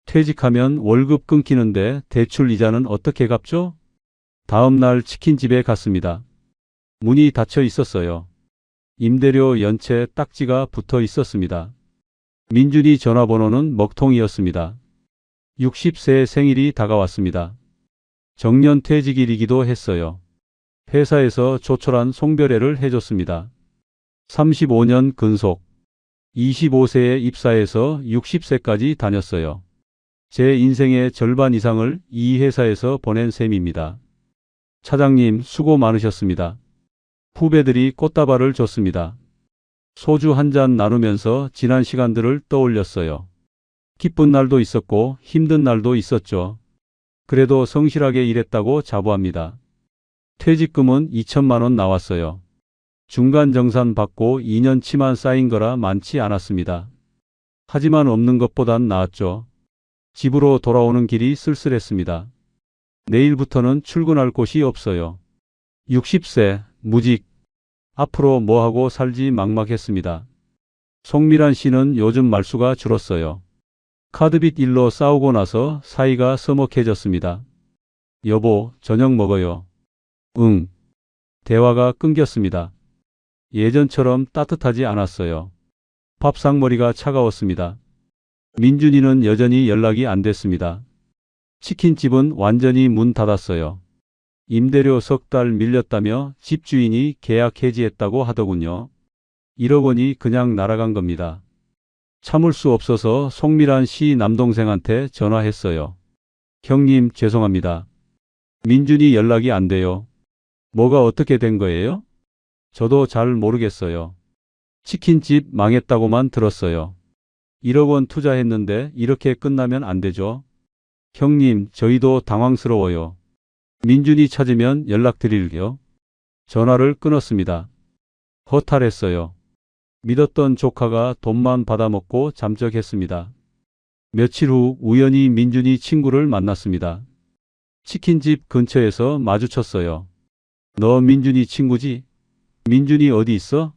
퇴직하면 월급 끊기는데 대출 이자는 어떻게 갚죠? 다음 날 치킨집에 갔습니다. 문이 닫혀 있었어요. 임대료 연체 딱지가 붙어 있었습니다. 민준이 전화번호는 먹통이었습니다. 60세 생일이 다가왔습니다. 정년 퇴직일이기도 했어요. 회사에서 조촐한 송별회를 해줬습니다. 35년 근속. 25세에 입사해서 60세까지 다녔어요. 제 인생의 절반 이상을 이 회사에서 보낸 셈입니다. 차장님, 수고 많으셨습니다. 후배들이 꽃다발을 줬습니다. 소주 한 잔 나누면서 지난 시간들을 떠올렸어요. 기쁜 날도 있었고 힘든 날도 있었죠. 그래도 성실하게 일했다고 자부합니다. 퇴직금은 2천만 원 나왔어요. 중간 정산 받고 2년치만 쌓인 거라 많지 않았습니다. 하지만 없는 것보단 나았죠. 집으로 돌아오는 길이 쓸쓸했습니다. 내일부터는 출근할 곳이 없어요. 60세, 무직. 앞으로 뭐하고 살지 막막했습니다. 송미란 씨는 요즘 말수가 줄었어요. 카드빚 일로 싸우고 나서 사이가 서먹해졌습니다. 여보, 저녁 먹어요. 응. 대화가 끊겼습니다. 예전처럼 따뜻하지 않았어요. 밥상머리가 차가웠습니다. 민준이는 여전히 연락이 안 됐습니다. 치킨집은 완전히 문 닫았어요. 임대료 3달 밀렸다며 집주인이 계약 해지했다고 하더군요. 1억 원이 그냥 날아간 겁니다. 참을 수 없어서 송미란 씨 남동생한테 전화했어요. 형님, 죄송합니다. 민준이 연락이 안 돼요. 뭐가 어떻게 된 거예요? 저도 잘 모르겠어요. 치킨집 망했다고만 들었어요. 1억 원 투자했는데 이렇게 끝나면 안 되죠. 형님, 저희도 당황스러워요. 민준이 찾으면 연락드릴게요. 전화를 끊었습니다. 허탈했어요. 믿었던 조카가 돈만 받아먹고 잠적했습니다. 며칠 후 우연히 민준이 친구를 만났습니다. 치킨집 근처에서 마주쳤어요. 너 민준이 친구지? 민준이 어디 있어?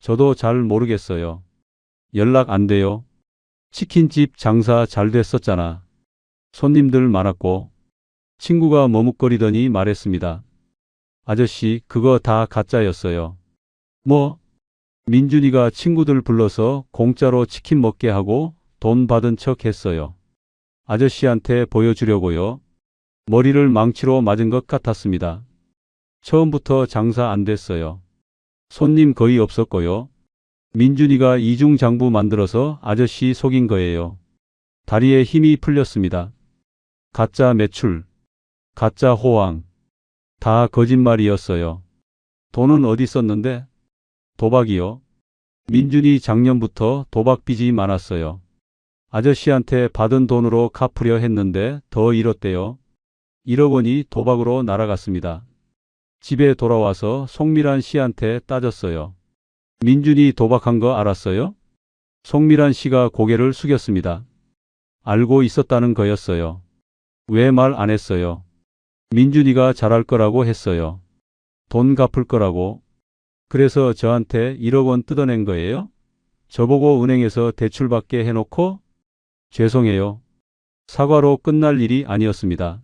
저도 잘 모르겠어요. 연락 안 돼요. 치킨집 장사 잘 됐었잖아. 손님들 많았고. 친구가 머뭇거리더니 말했습니다. 아저씨, 그거 다 가짜였어요. 뭐? 민준이가 친구들 불러서 공짜로 치킨 먹게 하고 돈 받은 척 했어요. 아저씨한테 보여주려고요. 머리를 망치로 맞은 것 같았습니다. 처음부터 장사 안 됐어요. 손님 거의 없었고요. 민준이가 이중장부 만들어서 아저씨 속인 거예요. 다리에 힘이 풀렸습니다. 가짜 매출, 가짜 호황, 다 거짓말이었어요. 돈은 어디 썼는데? 도박이요. 민준이 작년부터 도박빚이 많았어요. 아저씨한테 받은 돈으로 갚으려 했는데 더 잃었대요. 1억 원이 도박으로 날아갔습니다. 집에 돌아와서 송미란 씨한테 따졌어요. 민준이 도박한 거 알았어요? 송미란 씨가 고개를 숙였습니다. 알고 있었다는 거였어요. 왜 말 안 했어요? 민준이가 잘할 거라고 했어요. 돈 갚을 거라고. 그래서 저한테 1억 원 뜯어낸 거예요? 저보고 은행에서 대출받게 해놓고? 죄송해요. 사과로 끝날 일이 아니었습니다.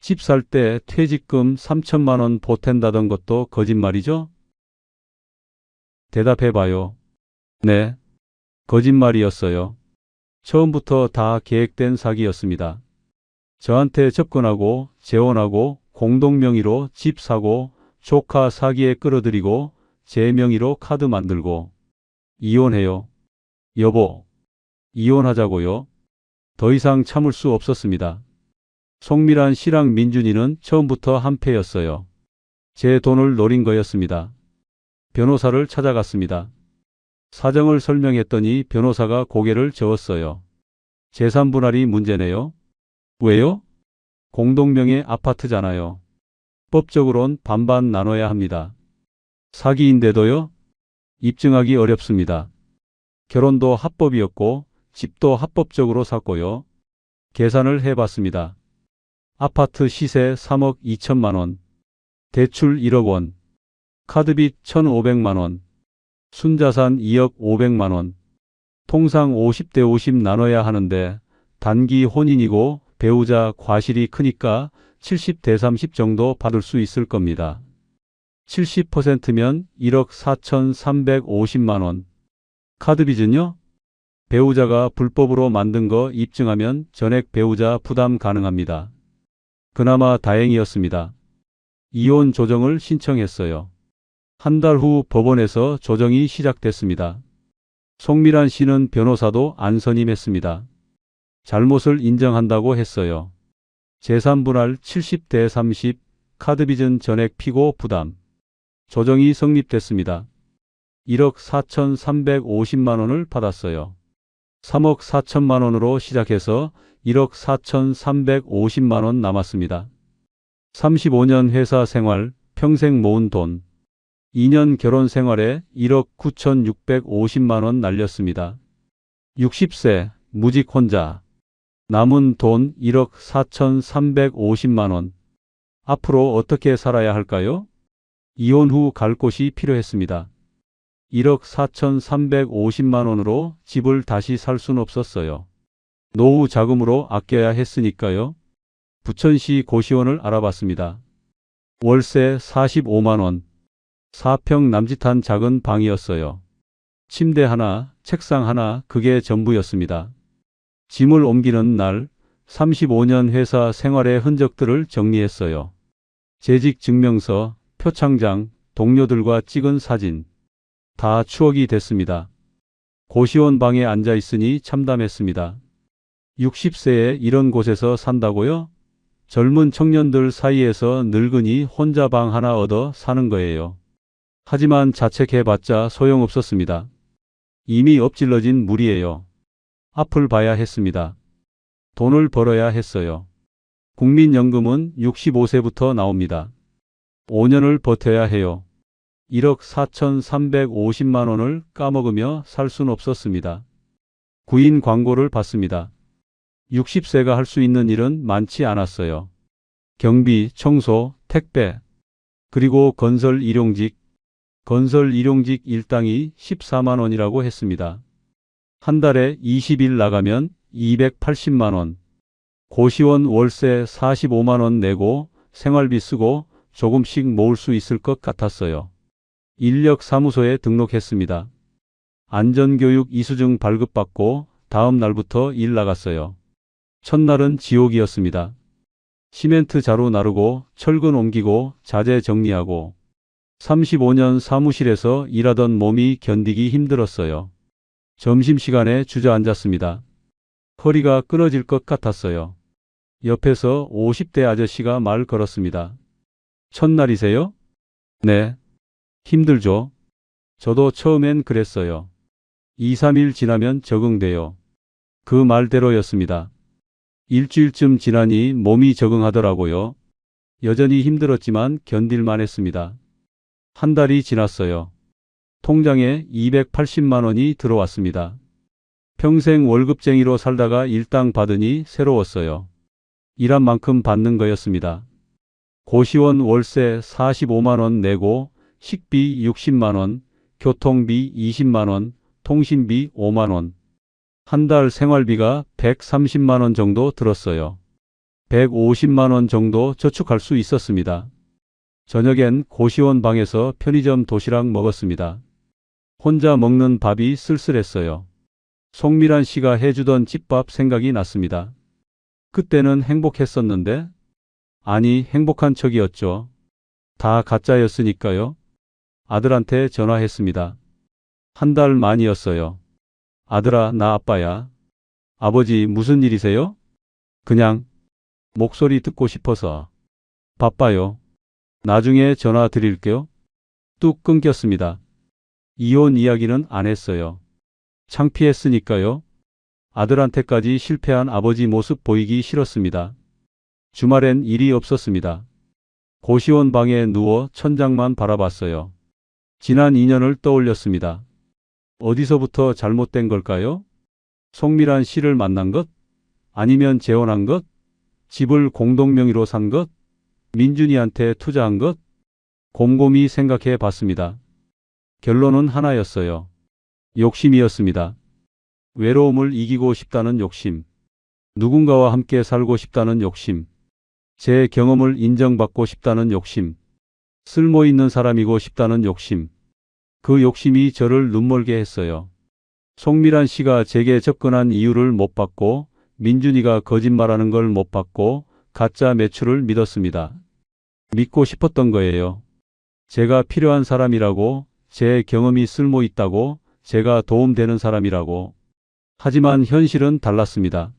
집 살 때 퇴직금 3천만 원 보탠다던 것도 거짓말이죠? 대답해봐요. 네. 거짓말이었어요. 처음부터 다 계획된 사기였습니다. 저한테 접근하고 재혼하고 공동명의로 집 사고 조카 사기에 끌어들이고 제 명의로 카드 만들고 이혼해요. 여보, 이혼하자고요. 더 이상 참을 수 없었습니다. 송미란 씨랑 민준이는 처음부터 한패였어요. 제 돈을 노린 거였습니다. 변호사를 찾아갔습니다. 사정을 설명했더니 변호사가 고개를 저었어요. 재산 분할이 문제네요. 왜요? 공동명의 아파트잖아요. 법적으론 반반 나눠야 합니다. 사기인데도요? 입증하기 어렵습니다. 결혼도 합법이었고 집도 합법적으로 샀고요. 계산을 해봤습니다. 아파트 시세 3억 2천만 원, 대출 1억 원, 카드빚 1,500만 원, 순자산 2억 500만 원, 통상 50대 50 나눠야 하는데 단기 혼인이고 배우자 과실이 크니까 70대 30 정도 받을 수 있을 겁니다. 70%면 1억 4,350만 원. 카드빚은요? 배우자가 불법으로 만든 거 입증하면 전액 배우자 부담 가능합니다. 그나마 다행이었습니다. 이혼 조정을 신청했어요. 한 달 후 법원에서 조정이 시작됐습니다. 송미란 씨는 변호사도 안 선임했습니다. 잘못을 인정한다고 했어요. 재산 분할 70대 30, 카드빚은 전액 피고 부담. 조정이 성립됐습니다. 1억 4,350만 원을 받았어요. 3억 4천만 원으로 시작해서 1억 4,350만 원 남았습니다. 35년 회사 생활, 평생 모은 돈. 2년 결혼 생활에 1억 9,650만 원 날렸습니다. 60세, 무직 혼자. 남은 돈 1억 4,350만 원. 앞으로 어떻게 살아야 할까요? 이혼 후 갈 곳이 필요했습니다. 1억 4,350만 원으로 집을 다시 살 순 없었어요. 노후 자금으로 아껴야 했으니까요. 부천시 고시원을 알아봤습니다. 월세 45만 원. 4평 남짓한 작은 방이었어요. 침대 하나, 책상 하나, 그게 전부였습니다. 짐을 옮기는 날, 35년 회사 생활의 흔적들을 정리했어요. 재직 증명서, 표창장, 동료들과 찍은 사진. 다 추억이 됐습니다. 고시원 방에 앉아 있으니 참담했습니다. 60세에 이런 곳에서 산다고요? 젊은 청년들 사이에서 늙은이 혼자 방 하나 얻어 사는 거예요. 하지만 자책해봤자 소용없었습니다. 이미 엎질러진 물이에요. 앞을 봐야 했습니다. 돈을 벌어야 했어요. 국민연금은 65세부터 나옵니다. 5년을 버텨야 해요. 1억 4,350만 원을 까먹으며 살 순 없었습니다. 구인 광고를 받습니다. 60세가 할 수 있는 일은 많지 않았어요. 경비, 청소, 택배, 그리고 건설 일용직. 건설 일용직 일당이 14만 원이라고 했습니다. 한 달에 20일 나가면 280만 원. 고시원 월세 45만 원 내고 생활비 쓰고 조금씩 모을 수 있을 것 같았어요. 인력사무소에 등록했습니다. 안전교육 이수증 발급받고 다음 날부터 일 나갔어요. 첫날은 지옥이었습니다. 시멘트 자루 나르고 철근 옮기고 자재 정리하고 35년 사무실에서 일하던 몸이 견디기 힘들었어요. 점심시간에 주저앉았습니다. 허리가 끊어질 것 같았어요. 옆에서 50대 아저씨가 말 걸었습니다. 첫날이세요? 네. 힘들죠? 저도 처음엔 그랬어요. 2, 3일 지나면 적응돼요. 그 말대로였습니다. 일주일쯤 지나니 몸이 적응하더라고요. 여전히 힘들었지만 견딜만 했습니다. 한 달이 지났어요. 통장에 280만 원이 들어왔습니다. 평생 월급쟁이로 살다가 일당 받으니 새로웠어요. 일한 만큼 받는 거였습니다. 고시원 월세 45만 원 내고 식비 60만 원, 교통비 20만 원, 통신비 5만 원. 한 달 생활비가 130만 원 정도 들었어요. 150만 원 정도 저축할 수 있었습니다. 저녁엔 고시원 방에서 편의점 도시락 먹었습니다. 혼자 먹는 밥이 쓸쓸했어요. 송미란 씨가 해주던 집밥 생각이 났습니다. 그때는 행복했었는데? 아니, 행복한 척이었죠. 다 가짜였으니까요. 아들한테 전화했습니다. 한 달 만이었어요. 아들아, 나 아빠야. 아버지, 무슨 일이세요? 그냥 목소리 듣고 싶어서. 바빠요. 나중에 전화 드릴게요. 뚝 끊겼습니다. 이혼 이야기는 안 했어요. 창피했으니까요. 아들한테까지 실패한 아버지 모습 보이기 싫었습니다. 주말엔 일이 없었습니다. 고시원 방에 누워 천장만 바라봤어요. 지난 2년을 떠올렸습니다. 어디서부터 잘못된 걸까요? 송미란 씨를 만난 것? 아니면 재혼한 것? 집을 공동명의로 산 것? 민준이한테 투자한 것? 곰곰이 생각해 봤습니다. 결론은 하나였어요. 욕심이었습니다. 외로움을 이기고 싶다는 욕심. 누군가와 함께 살고 싶다는 욕심. 제 경험을 인정받고 싶다는 욕심. 쓸모있는 사람이고 싶다는 욕심. 그 욕심이 저를 눈멀게 했어요. 송미란 씨가 제게 접근한 이유를 못 받고, 민준이가 거짓말하는 걸 못 받고, 가짜 매출을 믿었습니다. 믿고 싶었던 거예요. 제가 필요한 사람이라고, 제 경험이 쓸모있다고, 제가 도움되는 사람이라고. 하지만 현실은 달랐습니다.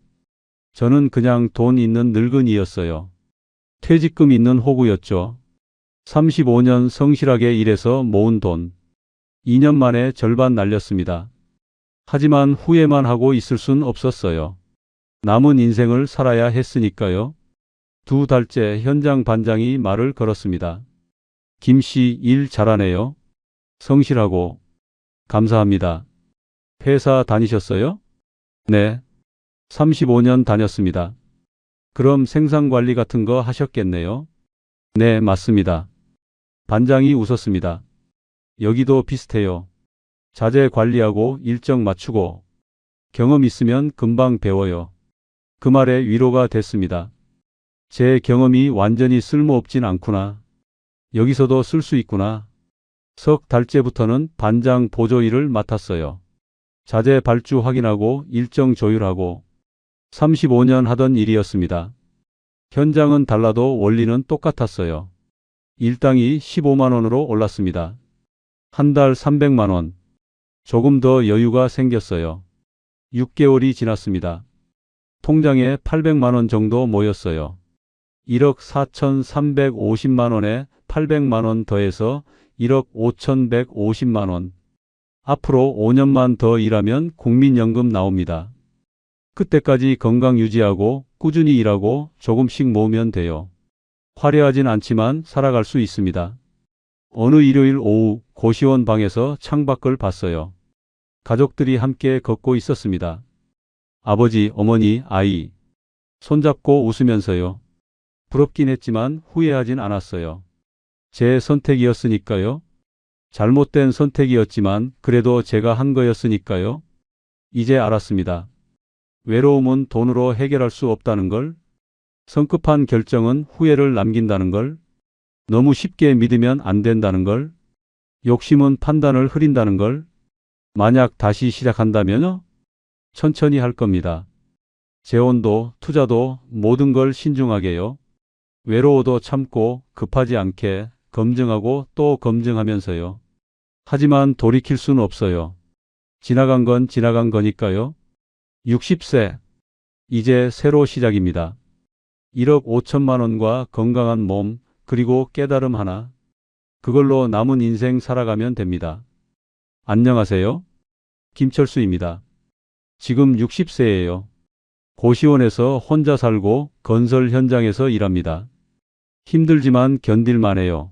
저는 그냥 돈 있는 늙은이였어요. 퇴직금 있는 호구였죠. 35년 성실하게 일해서 모은 돈. 2년 만에 절반 날렸습니다. 하지만 후회만 하고 있을 순 없었어요. 남은 인생을 살아야 했으니까요. 2달째 현장 반장이 말을 걸었습니다. 김 씨 일 잘하네요. 성실하고. 감사합니다. 회사 다니셨어요? 네. 35년 다녔습니다. 그럼 생산관리 같은 거 하셨겠네요? 네, 맞습니다. 반장이 웃었습니다. 여기도 비슷해요. 자재 관리하고 일정 맞추고. 경험 있으면 금방 배워요. 그 말에 위로가 됐습니다. 제 경험이 완전히 쓸모없진 않구나. 여기서도 쓸 수 있구나. 석 달째부터는 반장 보조 일을 맡았어요. 자재 발주 확인하고 일정 조율하고. 35년 하던 일이었습니다. 현장은 달라도 원리는 똑같았어요. 일당이 15만 원으로 올랐습니다. 한 달 300만 원. 조금 더 여유가 생겼어요. 6개월이 지났습니다. 통장에 800만 원 정도 모였어요. 1억 4,350만 원에 800만 원 더해서 1억 5,150만 원. 앞으로 5년만 더 일하면 국민연금 나옵니다. 그때까지 건강 유지하고 꾸준히 일하고 조금씩 모으면 돼요. 화려하진 않지만 살아갈 수 있습니다. 어느 일요일 오후 고시원 방에서 창밖을 봤어요. 가족들이 함께 걷고 있었습니다. 아버지, 어머니, 아이. 손잡고 웃으면서요. 부럽긴 했지만 후회하진 않았어요. 제 선택이었으니까요. 잘못된 선택이었지만 그래도 제가 한 거였으니까요. 이제 알았습니다. 외로움은 돈으로 해결할 수 없다는 걸, 성급한 결정은 후회를 남긴다는 걸, 너무 쉽게 믿으면 안 된다는 걸, 욕심은 판단을 흐린다는 걸, 만약 다시 시작한다면요? 천천히 할 겁니다. 재혼도, 투자도 모든 걸 신중하게요. 외로워도 참고 급하지 않게 검증하고 또 검증하면서요. 하지만 돌이킬 수는 없어요. 지나간 건 지나간 거니까요. 60세. 이제 새로 시작입니다. 1억 5천만 원과 건강한 몸, 그리고 깨달음 하나. 그걸로 남은 인생 살아가면 됩니다. 안녕하세요. 김철수입니다. 지금 60세예요. 고시원에서 혼자 살고 건설 현장에서 일합니다. 힘들지만 견딜만해요.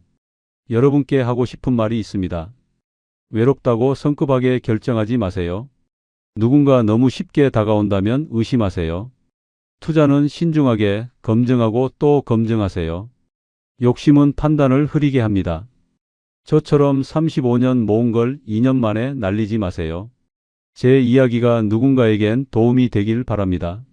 여러분께 하고 싶은 말이 있습니다. 외롭다고 성급하게 결정하지 마세요. 누군가 너무 쉽게 다가온다면 의심하세요. 투자는 신중하게 검증하고 또 검증하세요. 욕심은 판단을 흐리게 합니다. 저처럼 35년 모은 걸 2년 만에 날리지 마세요. 제 이야기가 누군가에겐 도움이 되길 바랍니다.